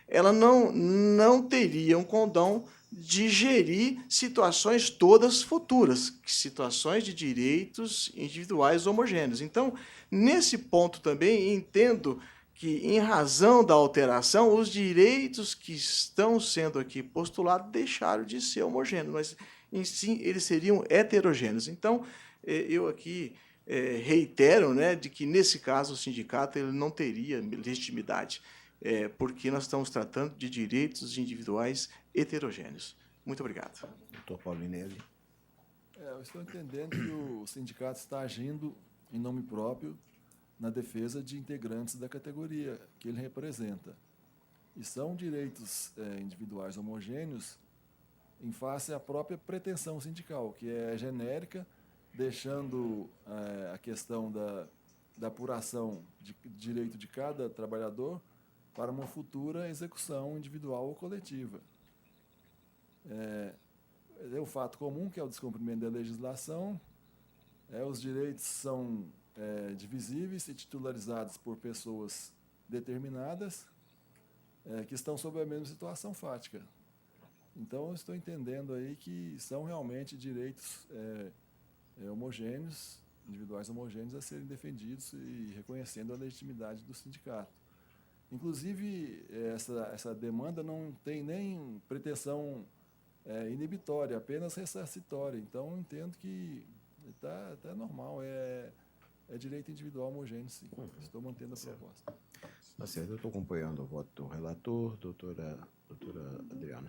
ela não teria um condão de gerir situações todas futuras, situações de direitos individuais homogêneos. Então, nesse ponto também entendo que, em razão da alteração, os direitos que estão sendo aqui postulados deixaram de ser homogêneos, mas, em si, eles seriam heterogêneos. Então, eu aqui reitero, né, de que, nesse caso, o sindicato ele não teria legitimidade, porque nós estamos tratando de direitos individuais heterogêneos. Muito obrigado. Doutor Paulinelli. Eu estou entendendo que o sindicato está agindo em nome próprio na defesa de integrantes da categoria que ele representa. E são direitos individuais homogêneos em face à própria pretensão sindical, que é genérica, deixando a questão da apuração de direito de cada trabalhador para uma futura execução individual ou coletiva. É o fato comum, que é o descumprimento da legislação, os direitos são divisíveis e titularizados por pessoas determinadas que estão sob a mesma situação fática. Então, eu estou entendendo aí que são realmente direitos homogêneos, individuais homogêneos, a serem defendidos e reconhecendo a legitimidade do sindicato. Inclusive, essa demanda não tem nem pretensão inibitória, apenas ressarcitória. Então, eu entendo que está normal, é direito individual homogêneo, sim. Estou mantendo a proposta. Tá certo, eu estou acompanhando o voto do relator, doutora Adriana.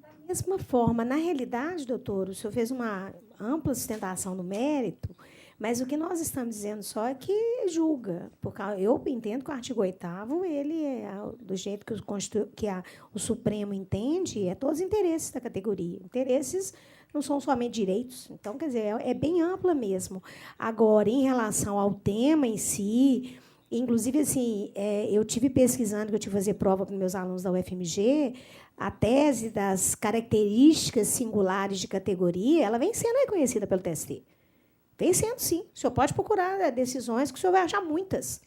Da mesma forma, na realidade, doutor, o senhor fez uma ampla sustentação do mérito, mas o que nós estamos dizendo só é que julga, porque eu entendo que o artigo 8º, ele é do jeito que o Supremo entende, é todos os interesses da categoria. Interesses não são somente direitos. Então, quer dizer, é bem ampla mesmo. Agora, em relação ao tema em si, inclusive, assim, eu tive pesquisando, que eu tive que fazer prova para os meus alunos da UFMG, a tese das características singulares de categoria, ela vem sendo reconhecida pelo TST. Vem sendo, sim. O senhor pode procurar decisões que o senhor vai achar muitas.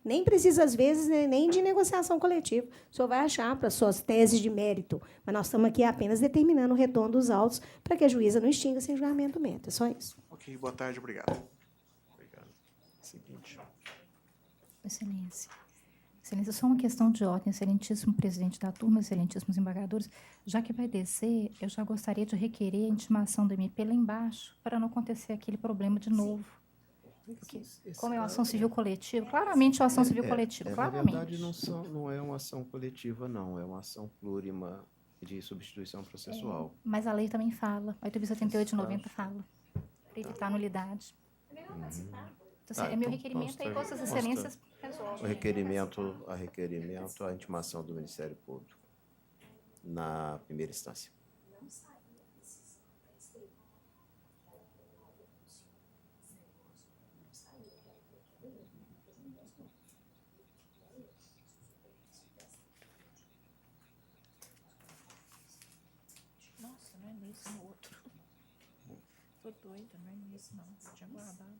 Nem precisa, às vezes, nem de negociação coletiva. O senhor vai achar para suas teses de mérito. Mas nós estamos aqui apenas determinando o retorno dos autos para que a juíza não extinga sem julgamento do mérito. É só isso. Ok, boa tarde, obrigado. Obrigado. Seguinte. Excelência. Excelência, só uma questão de ordem, excelentíssimo presidente da turma, excelentíssimos embargadores. Já que vai descer, eu já gostaria de requerer a intimação do MP lá embaixo, para não acontecer aquele problema de novo. Porque, como é uma ação civil coletiva, claramente é uma ação civil coletiva, claramente. Na verdade, não é uma ação coletiva, não. É uma ação plurima de substituição processual. Mas a lei também fala, a 8.078 de 90 fala, para evitar nulidade. Então, assim, meu requerimento aí, Vossas Excelências resolvem. A requerimento, a intimação do Ministério Público na primeira instância. Nossa, não é nesse, no outro. Tô doida, não é nesse, não. Eu tinha guardado.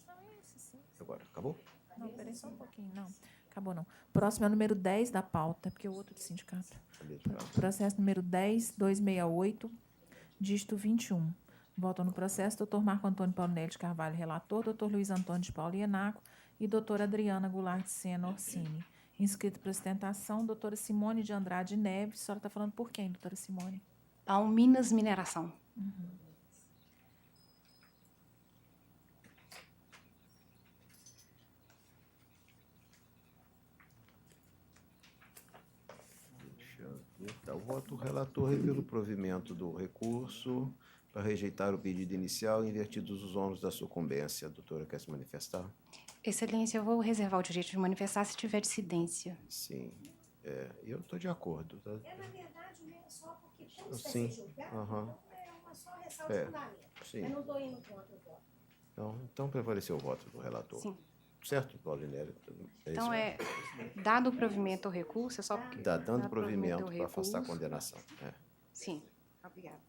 Não, é esse, sim. Agora, acabou? Não, peraí só um pouquinho. Não, acabou não. Próximo é o número 10 da pauta, porque é o outro de sindicato. Processo número 10.268, dígito 21. Votam no processo doutor Marco Antônio Paulinelli de Carvalho, relator, doutor Luiz Antônio de Paula Ienaco e doutora Adriana Goulart de Sena Orsini. Inscrito para sustentação, doutora Simone de Andrade Neves. A senhora está falando por quem, doutora Simone? Alminas Mineração. Então, o voto relator revela o provimento do recurso para rejeitar o pedido inicial, invertidos os ônus da sucumbência. A doutora quer se manifestar? Excelência, eu vou reservar o direito de manifestar se tiver dissidência. Sim, eu estou de acordo. Tá? Na verdade, o só porque como isso Sim. vai ser julgado, é uma só ressalva de fundamento. Sim. Eu não estou indo contra o voto. Então prevaleceu o voto do relator. Sim. Certo, Paulinelli? Então, dado o provimento ao recurso, é só porque... Dando provimento para afastar a condenação. Sim, obrigada.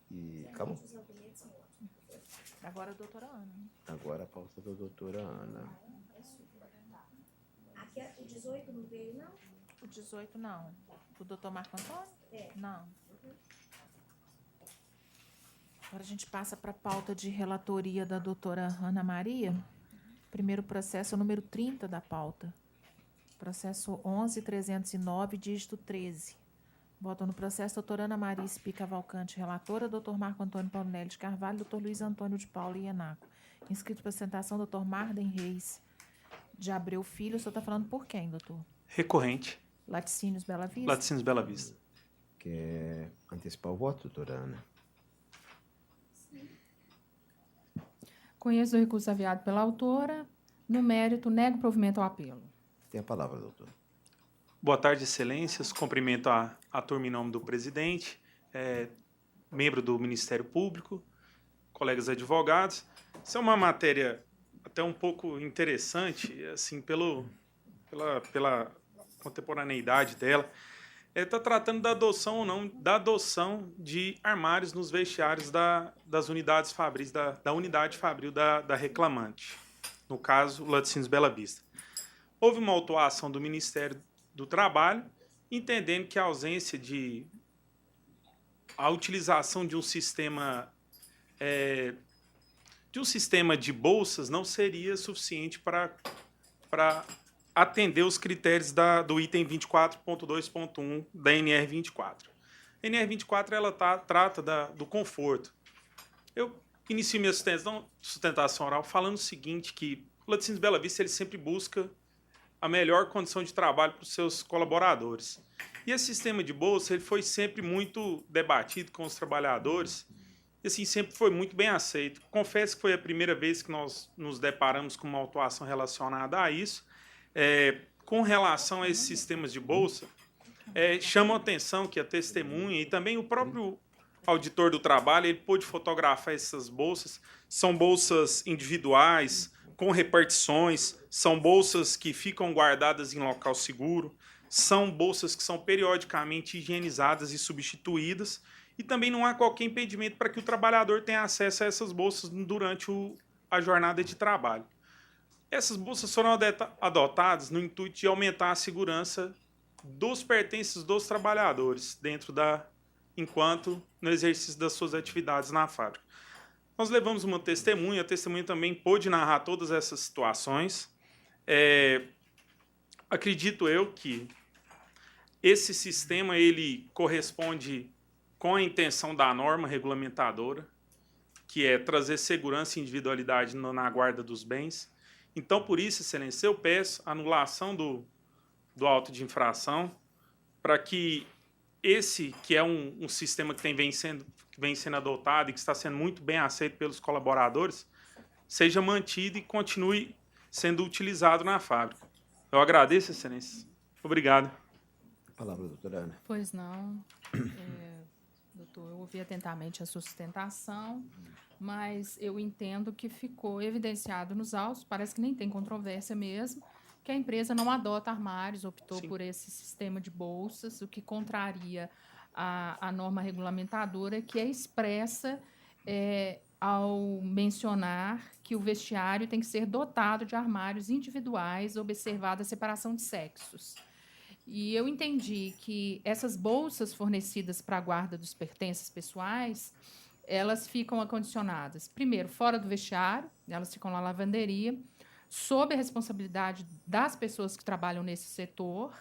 E acabou? Agora a doutora Ana. Agora a pauta da doutora Ana. Aqui, o 18 não veio, não? O 18 não. O doutor Marco Antônio? Não. Agora a gente passa para a pauta de relatoria da doutora Ana Maria. Primeiro processo, o número 30 da pauta. Processo 11.309, dígito 13. Votam no processo doutora Ana Maria Espi Cavalcante, relatora, doutor Marco Antônio Paulinelli de Carvalho, doutor Luiz Antônio de Paula Ienaco. Inscrito para sustentação, doutor Marden Reis de Abreu Filho. O senhor está falando por quem, doutor? Recorrente. Laticínios Bela Vista? Laticínios Bela Vista. Quer antecipar o voto, doutora Ana? Conheço o recurso aviado pela autora. No mérito, nego provimento ao apelo. Tem a palavra, doutor. Boa tarde, excelências. Cumprimento a turma em nome do presidente, membro do Ministério Público, colegas advogados. Essa é uma matéria até um pouco interessante, assim, pela contemporaneidade dela. Está tratando da adoção ou não, da adoção de armários nos vestiários das unidades fabris, da unidade fabril da reclamante, no caso, Laticínios Bela Vista. Houve uma autuação do Ministério do Trabalho, entendendo que a ausência a utilização de um sistema que o sistema de bolsas não seria suficiente para atender os critérios do item 24.2.1 da NR24. A NR24 ela trata do conforto. Eu inicio minha sustentação oral falando o seguinte, que o Laticínios Bela Vista ele sempre busca a melhor condição de trabalho para os seus colaboradores. E esse sistema de bolsa ele foi sempre muito debatido com os trabalhadores e assim, sempre foi muito bem aceito. Confesso que foi a primeira vez que nós nos deparamos com uma autuação relacionada a isso. Com relação a esses sistemas de bolsa, chama a atenção que a testemunha e também o próprio auditor do trabalho ele pôde fotografar essas bolsas. São bolsas individuais, com repartições, são bolsas que ficam guardadas em local seguro, são bolsas que são periodicamente higienizadas e substituídas, e também não há qualquer impedimento para que o trabalhador tenha acesso a essas bolsas durante a jornada de trabalho. Essas bolsas foram adotadas no intuito de aumentar a segurança dos pertences dos trabalhadores enquanto no exercício das suas atividades na fábrica. Nós levamos uma testemunha, a testemunha também pôde narrar todas essas situações. Acredito eu que esse sistema ele corresponde com a intenção da norma regulamentadora, que é trazer segurança e individualidade na guarda dos bens. Então, por isso, Excelência, eu peço a anulação do auto de infração para que esse, que é um sistema que vem sendo adotado e que está sendo muito bem aceito pelos colaboradores, seja mantido e continue sendo utilizado na fábrica. Eu agradeço, Excelência. Obrigado. Palavra, doutora Ana. Pois não. Doutor, eu ouvi atentamente a sua sustentação, mas eu entendo que ficou evidenciado nos autos, parece que nem tem controvérsia mesmo, que a empresa não adota armários, optou por esse sistema de bolsas, o que contraria a norma regulamentadora, que é expressa ao mencionar que o vestiário tem que ser dotado de armários individuais, observada a separação de sexos. E eu entendi que essas bolsas fornecidas para a guarda dos pertences pessoais, elas ficam acondicionadas, primeiro, fora do vestiário, elas ficam na lavanderia, sob a responsabilidade das pessoas que trabalham nesse setor,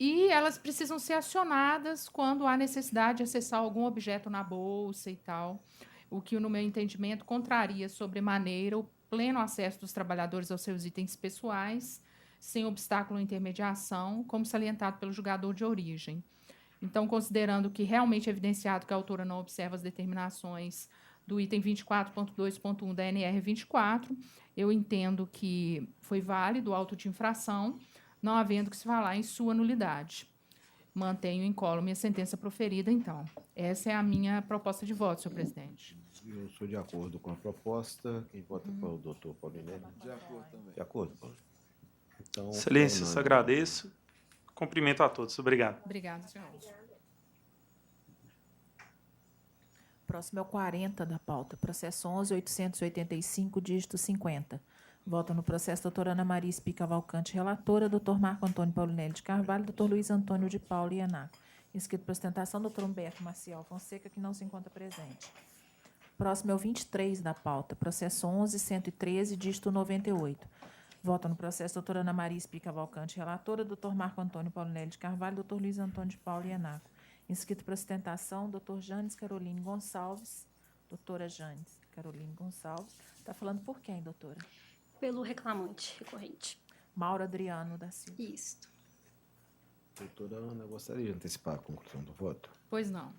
e elas precisam ser acionadas quando há necessidade de acessar algum objeto na bolsa e tal, o que, no meu entendimento, contraria sobremaneira o pleno acesso dos trabalhadores aos seus itens pessoais, sem obstáculo ou intermediação, como salientado pelo julgador de origem. Então, considerando que realmente é evidenciado que a autora não observa as determinações do item 24.2.1 da NR 24, eu entendo que foi válido o auto de infração, não havendo que se falar em sua nulidade. Mantenho incólume a sentença proferida, então. Essa é a minha proposta de voto, senhor presidente. Eu sou de acordo com a proposta. Quem vota para o doutor Paulinelli? De acordo também. De acordo, Paulo. Então, Excelência, agradeço. Cumprimento a todos. Obrigado. Obrigada, senhor. Próximo é o 40 da pauta. Processo 11.885, dígito 50. Vota no processo doutora Ana Maria Espi Cavalcante, relatora, doutor Marco Antônio Paulinelli de Carvalho, doutor Luiz Antônio de Paula Ianaco. Inscrito para ostentação, doutor Humberto Maciel Fonseca, que não se encontra presente. Próximo é o 23 da pauta. Processo 11.113, dígito 98. Vota no processo doutora Ana Maria Espi Cavalcante, relatora, doutor Marco Antônio Paulinelli de Carvalho, doutor Luiz Antônio de Paula Ianaco. Inscrito para ostentação, doutor Janes Caroline Gonçalves. Doutora Janes Caroline Gonçalves. Está falando por quem, doutora? Pelo reclamante recorrente. Mauro Adriano da Silva. Isso. Doutora Ana, gostaria de antecipar a conclusão do voto? Pois não.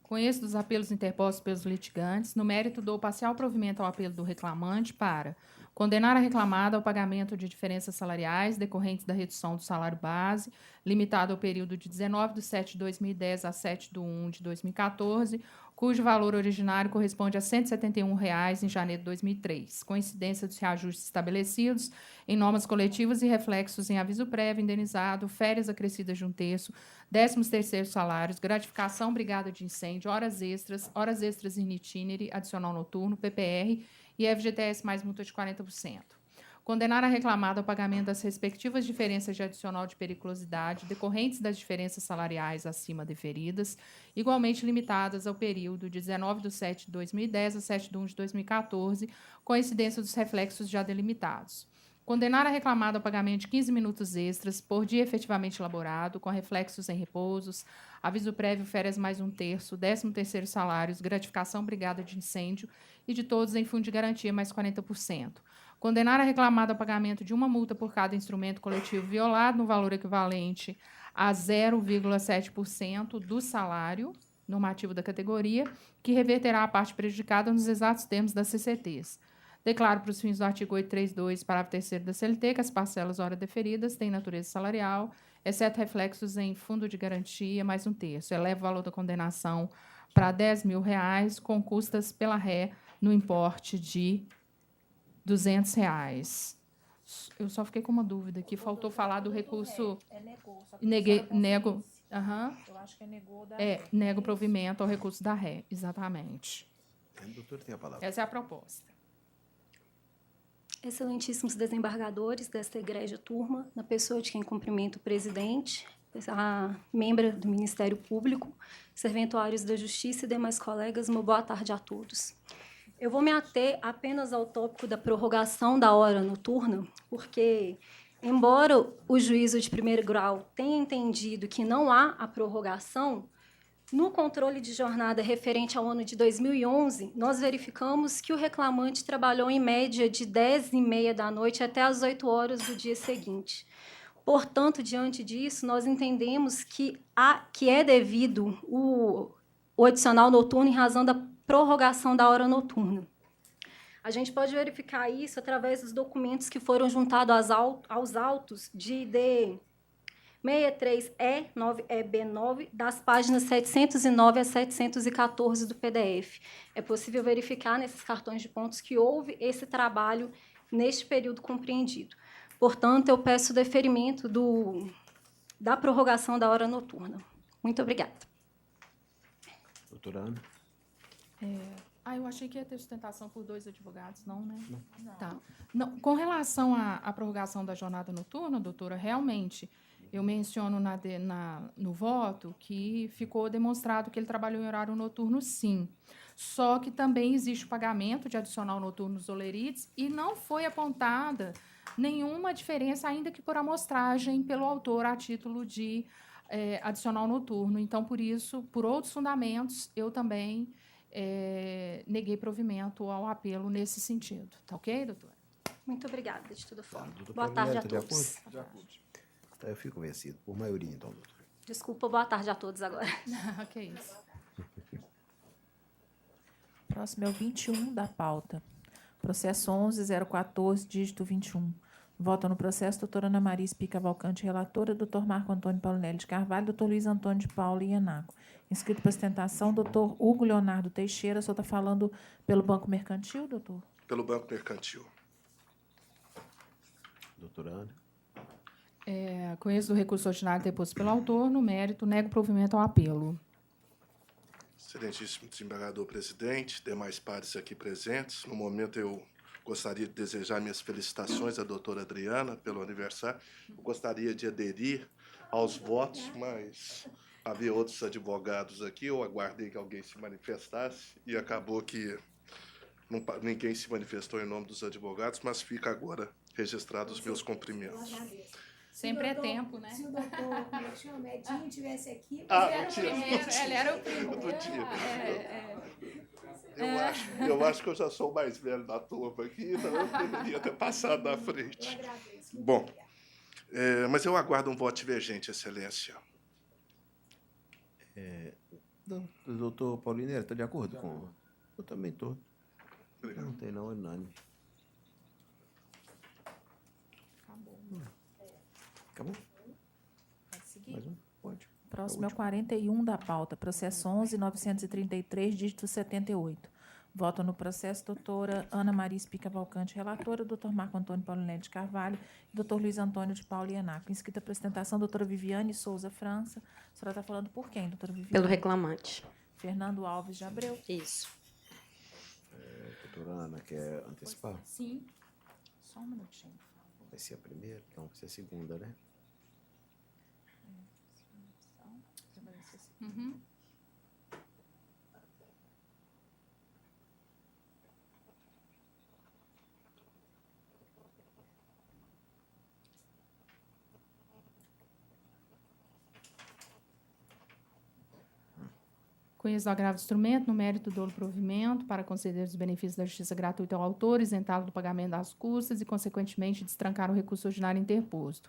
Conheço dos apelos interpostos pelos litigantes. No mérito, dou parcial provimento ao apelo do reclamante para condenar a reclamada ao pagamento de diferenças salariais decorrentes da redução do salário base, limitado ao período de 19/7/2010 a 7/1/2014, cujo valor originário corresponde a R$ 171,00 em janeiro de 2003, coincidência dos reajustes estabelecidos em normas coletivas e reflexos em aviso prévio, indenizado, férias acrescidas de 1/3, 13º salários, gratificação, brigada de incêndio, horas extras in itinere, adicional noturno, PPR e FGTS mais multa de 40%. Condenar a reclamada ao pagamento das respectivas diferenças de adicional de periculosidade decorrentes das diferenças salariais acima deferidas, igualmente limitadas ao período de 19/7/2010 a 7/1/2014, com incidência dos reflexos já delimitados. Condenar a reclamada ao pagamento de 15 minutos extras por dia efetivamente elaborado, com reflexos em repousos, aviso prévio, férias mais 1/3, 13º salários, gratificação brigada de incêndio e de todos em fundo de garantia mais 40%. Condenar a reclamada ao pagamento de uma multa por cada instrumento coletivo violado no valor equivalente a 0,7% do salário normativo da categoria, que reverterá a parte prejudicada nos exatos termos das CCTs. Declaro para os fins do artigo 832, parágrafo 3º da CLT, que as parcelas ora deferidas têm natureza salarial, exceto reflexos em fundo de garantia mais 1/3. Eleva o valor da condenação para R$10.000, com custas pela ré no importe de R$200. Eu só fiquei com uma dúvida aqui. Faltou falar do recurso... negou. Só que nego. Eu acho que é negou da nego provimento ao recurso da ré. Exatamente. Doutor, tem a palavra. Essa é a proposta. Excelentíssimos desembargadores desta egrégia turma, na pessoa de quem cumprimento o presidente, a membra do Ministério Público, serventuários da Justiça e demais colegas, uma boa tarde a todos. Eu vou me ater apenas ao tópico da prorrogação da hora noturna, porque, embora o juízo de primeiro grau tenha entendido que não há a prorrogação, no controle de jornada referente ao ano de 2011, nós verificamos que o reclamante trabalhou em média de 10h30 da noite até as 8 horas do dia seguinte. Portanto, diante disso, nós entendemos que é devido o adicional noturno em razão da prorrogação da hora noturna. A gente pode verificar isso através dos documentos que foram juntados aos autos de ID 63E9EB9, das páginas 709 a 714 do PDF. É possível verificar nesses cartões de pontos que houve esse trabalho neste período compreendido. Portanto, eu peço o deferimento da prorrogação da hora noturna. Muito obrigada. Doutora Ana. Eu achei que ia ter sustentação por 2 advogados, não, né? Não. Tá. Não, com relação à prorrogação da jornada noturna, doutora, realmente, eu menciono no voto que ficou demonstrado que ele trabalhou em horário noturno, sim. Só que também existe o pagamento de adicional noturno nos olerites e não foi apontada nenhuma diferença, ainda que por amostragem, pelo autor a título de adicional noturno. Então, por isso, por outros fundamentos, eu também neguei provimento ao apelo nesse sentido. Tá ok, doutora? Muito obrigada, de toda forma. Doutor Boa tarde a Paulino, todos. De acordo. Eu fico convencido. Por maioria, então, doutor. Desculpa, boa tarde a todos agora. Que isso. Próximo é o 21 da pauta. Processo 11.014, dígito 21. Vota no processo doutora Ana Maria Espí Cavalcante, relatora, doutor Marco Antônio Paulinelli de Carvalho, doutor Luiz Antônio de Paula Ianaco. Inscrito para sustentação, doutor Hugo Leonardo Teixeira. O senhor está falando pelo Banco Mercantil, doutor? Pelo Banco Mercantil. Doutora Ana. Conheço do recurso ordinário deposto pelo autor, no mérito, nego provimento ao apelo. Excelentíssimo desembargador presidente, demais pares aqui presentes. No momento, eu gostaria de desejar minhas felicitações à doutora Adriana pelo aniversário. Eu gostaria de aderir aos votos, mas havia outros advogados aqui. Eu aguardei que alguém se manifestasse e acabou que ninguém se manifestou em nome dos advogados, mas fica agora registrados os meus cumprimentos. Sempre é tempo, né? Se o doutor, como é que chama, Edinho, estivesse aqui... Ele era o primeiro. Eu acho que eu já sou o mais velho da turma aqui, então eu deveria ter passado na frente. Eu agradeço. Bom, mas eu aguardo um voto divergente, Excelência. O doutor Paulino está de acordo com... Eu também estou. Não tem não, é unânime. Acabou? Pode seguir? Mais um? Pode. Próximo é o 41 da pauta. Processo 11.933, dígito 78. Votam no processo doutora Ana Maria Espí Cavalcante, relatora, doutor Marco Antônio Paulinelli de Carvalho e doutor Luiz Antônio de Paula Ianaco. Inscrita para apresentação, doutora Viviane Souza França. A senhora está falando por quem, doutora Viviane? Pelo reclamante. Fernando Alves de Abreu. Isso. Doutora Ana, quer antecipar? Sim. Só um minutinho, por favor. Vai ser a primeira? Não, vai ser a segunda, né? Uhum. Conheço o agravo do instrumento, no mérito do provimento, para conceder os benefícios da justiça gratuita ao autor, isentá-lo do pagamento das custas e, consequentemente, destrancar o recurso ordinário interposto.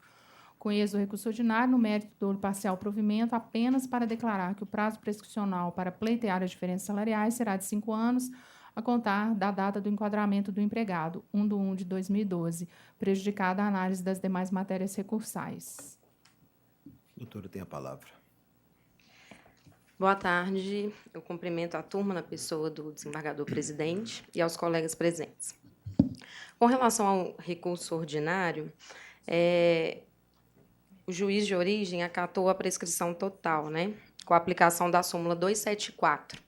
Conheço o recurso ordinário, no mérito do parcial provimento, apenas para declarar que o prazo prescricional para pleitear as diferenças salariais será de 5 anos, a contar da data do enquadramento do empregado, 1/1/2012, prejudicada a análise das demais matérias recursais. Doutora, tem a palavra. Boa tarde. Eu cumprimento a turma na pessoa do desembargador presidente e aos colegas presentes. Com relação ao recurso ordinário, o juiz de origem acatou a prescrição total, né, com a aplicação da súmula 274.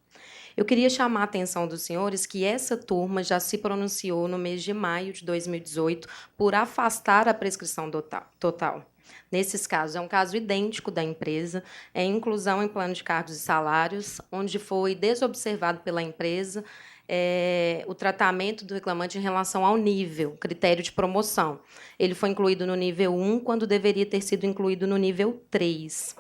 Eu queria chamar a atenção dos senhores que essa turma já se pronunciou no mês de maio de 2018 por afastar a prescrição total. Nesses casos, é um caso idêntico da empresa, é inclusão em plano de cargos e salários, onde foi desobservado pela empresa o tratamento do reclamante em relação ao nível, critério de promoção. Ele foi incluído no nível 1, quando deveria ter sido incluído no nível 3.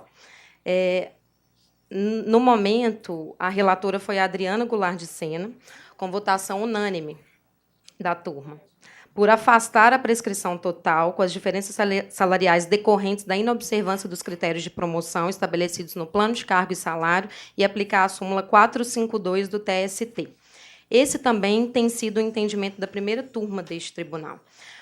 No momento, a relatora foi a Adriana Goulart de Sena, com votação unânime da turma, por afastar a prescrição total com as diferenças salariais decorrentes da inobservância dos critérios de promoção estabelecidos no plano de cargo e salário e aplicar a súmula 452 do TST. Esse também tem sido o entendimento da primeira turma deste tribunal.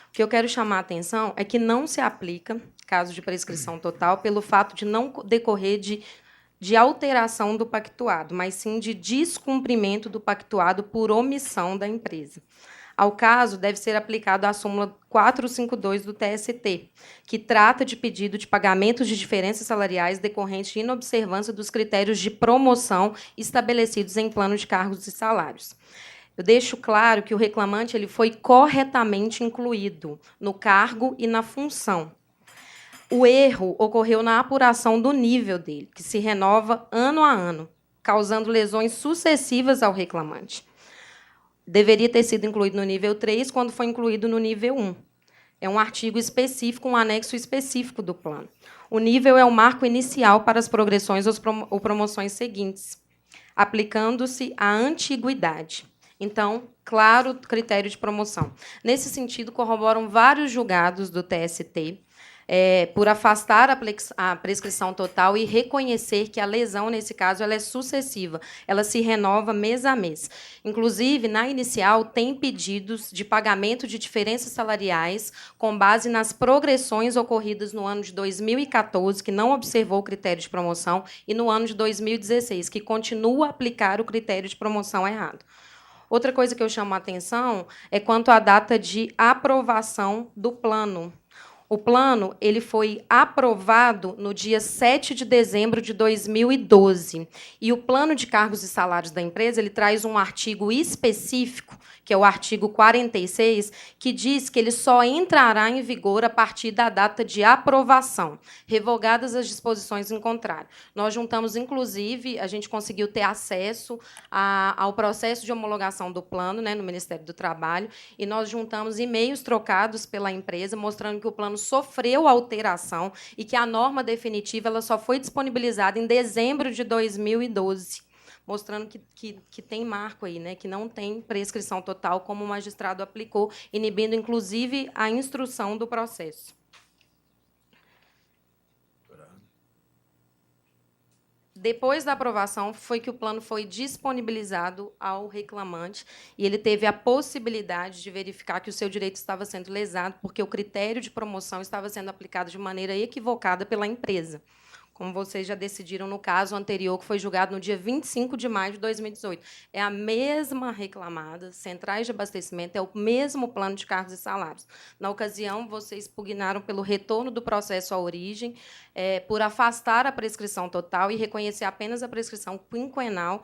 O que eu quero chamar a atenção é que não se aplica caso de prescrição total pelo fato de não decorrer de alteração do pactuado, mas sim de descumprimento do pactuado por omissão da empresa. Ao caso, deve ser aplicado a súmula 452 do TST, que trata de pedido de pagamento de diferenças salariais decorrentes de inobservância dos critérios de promoção estabelecidos em plano de cargos e salários. Eu deixo claro que o reclamante ele foi corretamente incluído no cargo e na função. O erro ocorreu na apuração do nível dele, que se renova ano a ano, causando lesões sucessivas ao reclamante. Deveria ter sido incluído no nível 3, quando foi incluído no nível 1. É um artigo específico, um anexo específico do plano. O nível é o marco inicial para as progressões ou promoções seguintes, aplicando-se a antiguidade. Então, claro, critério de promoção. Nesse sentido, corroboram vários julgados do TST, por afastar a prescrição total e reconhecer que a lesão, nesse caso, ela é sucessiva, ela se renova mês a mês. Inclusive, na inicial, tem pedidos de pagamento de diferenças salariais com base nas progressões ocorridas no ano de 2014, que não observou o critério de promoção, e no ano de 2016, que continua a aplicar o critério de promoção errado. Outra coisa que eu chamo a atenção é quanto à data de aprovação do plano. O plano ele foi aprovado no dia 7 de dezembro de 2012. E o plano de cargos e salários da empresa ele traz um artigo específico, que é o artigo 46, que diz que ele só entrará em vigor a partir da data de aprovação, revogadas as disposições em contrário. Nós juntamos, inclusive, a gente conseguiu ter acesso ao processo de homologação do plano, né, no Ministério do Trabalho, e nós juntamos e-mails trocados pela empresa, mostrando que o plano sofreu alteração e que a norma definitiva ela só foi disponibilizada em dezembro de 2012, mostrando que tem marco aí, né, que não tem prescrição total, como o magistrado aplicou, inibindo, inclusive, a instrução do processo. Depois da aprovação, foi que o plano foi disponibilizado ao reclamante e ele teve a possibilidade de verificar que o seu direito estava sendo lesado porque o critério de promoção estava sendo aplicado de maneira equivocada pela empresa, como vocês já decidiram no caso anterior, que foi julgado no dia 25 de maio de 2018. É a mesma reclamada, centrais de abastecimento, é o mesmo plano de cargos e salários. Na ocasião, vocês pugnaram pelo retorno do processo à origem, por afastar a prescrição total e reconhecer apenas a prescrição quinquenal,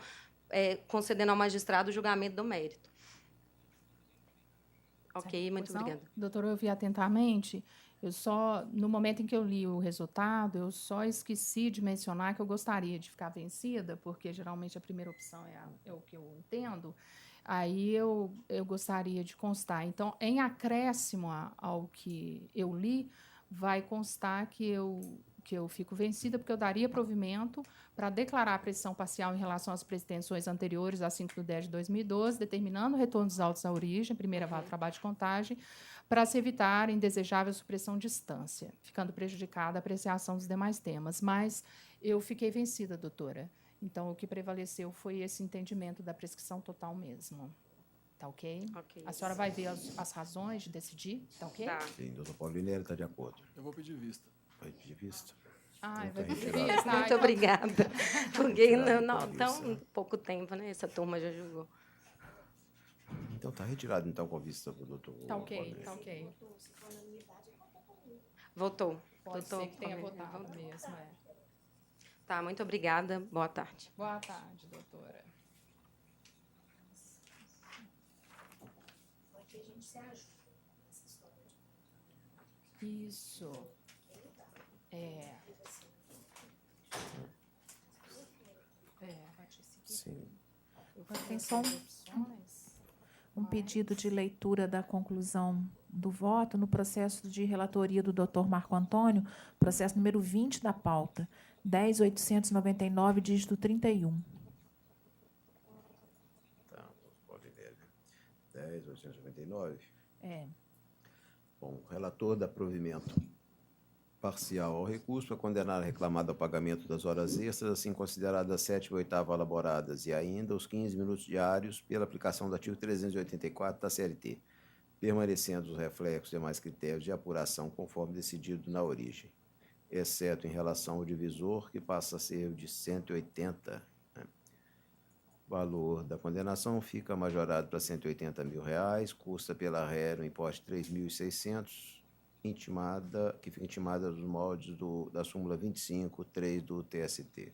concedendo ao magistrado o julgamento do mérito. Ok, muito obrigada. Doutora, eu vi atentamente. No momento em que eu li o resultado, eu só esqueci de mencionar que eu gostaria de ficar vencida, porque geralmente a primeira opção é o que eu entendo. Aí eu gostaria de constar. Então, em acréscimo ao que eu li, vai constar que eu fico vencida, porque eu daria provimento para declarar a prescrição parcial em relação às pretensões anteriores a 5/10/2012, determinando o retorno dos autos à origem, primeira vara do trabalho de contagem, para se evitar indesejável supressão de instância, ficando prejudicada a apreciação dos demais temas. Mas eu fiquei vencida, doutora. Então, o que prevaleceu foi esse entendimento da prescrição total mesmo. Tá ok? Ok. A senhora vai ver as razões de decidir? Tá ok? Tá. Sim, doutor Paulinelli está de acordo. Eu vou pedir vista. Vai pedir vista? Vai tá pedir retirado. vista. Muito obrigada. Porque Retirado não, pela tão vista. pouco tempo, né? Essa turma já julgou. Então está retirado, então, com a vista do doutor. Tá ok, Paulinelli. tá ok. Votou. Pode Doutor ser que tenha Paulinelli, votado votou. mesmo, é. Tá, muito obrigada. Boa tarde. Boa tarde, doutora. Aqui a gente se ajuda nessa história. Isso. Sim. Tem só um pedido de leitura da conclusão do voto no processo de relatoria do Dr. Marco Antônio, processo número 20 da pauta, 10.899, dígito 31. Tá, Paulinelli. 10.899. Bom, o relator dá provimento parcial ao recurso para condenar a reclamada ao pagamento das horas extras, assim consideradas a 7ª e 8ª elaboradas, e ainda os 15 minutos diários pela aplicação do artigo 384 da CLT, permanecendo os reflexos e demais critérios de apuração conforme decidido na origem, exceto em relação ao divisor, que passa a ser de 180. Né? O valor da condenação fica majorado para R$180 mil, custa pela réia no importe de 3.600, que fica intimada nos moldes da súmula 25.3 do TST.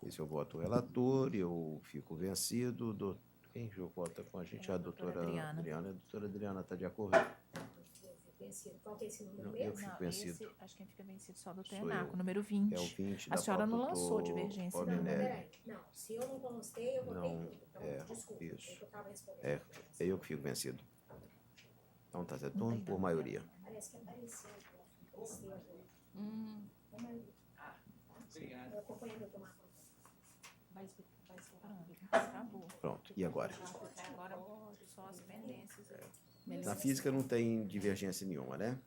Esse é o voto do relator, eu fico vencido. Quem vota com a gente? A doutora Adriana. A doutora Adriana está de acordo? Qual que é esse número Não, mesmo? eu fico vencido. Acho que quem fica vencido só do Sou Tenaco, eu. número 20. É o 20 A da senhora não pauta lançou do divergência, não. Paulinelli. Peraí. Não, se eu não constei, eu votei tudo. Então, desculpa. Isso. É que eu estava respondendo. É eu que fico vencido. Então tá certo, então, por maioria. Parece que apareceu. Sim. Eu acompanhei o doutor Marco. Vai explicar. Acabou. Pronto, e agora? Agora só as pendências. Na física não tem divergência nenhuma, né?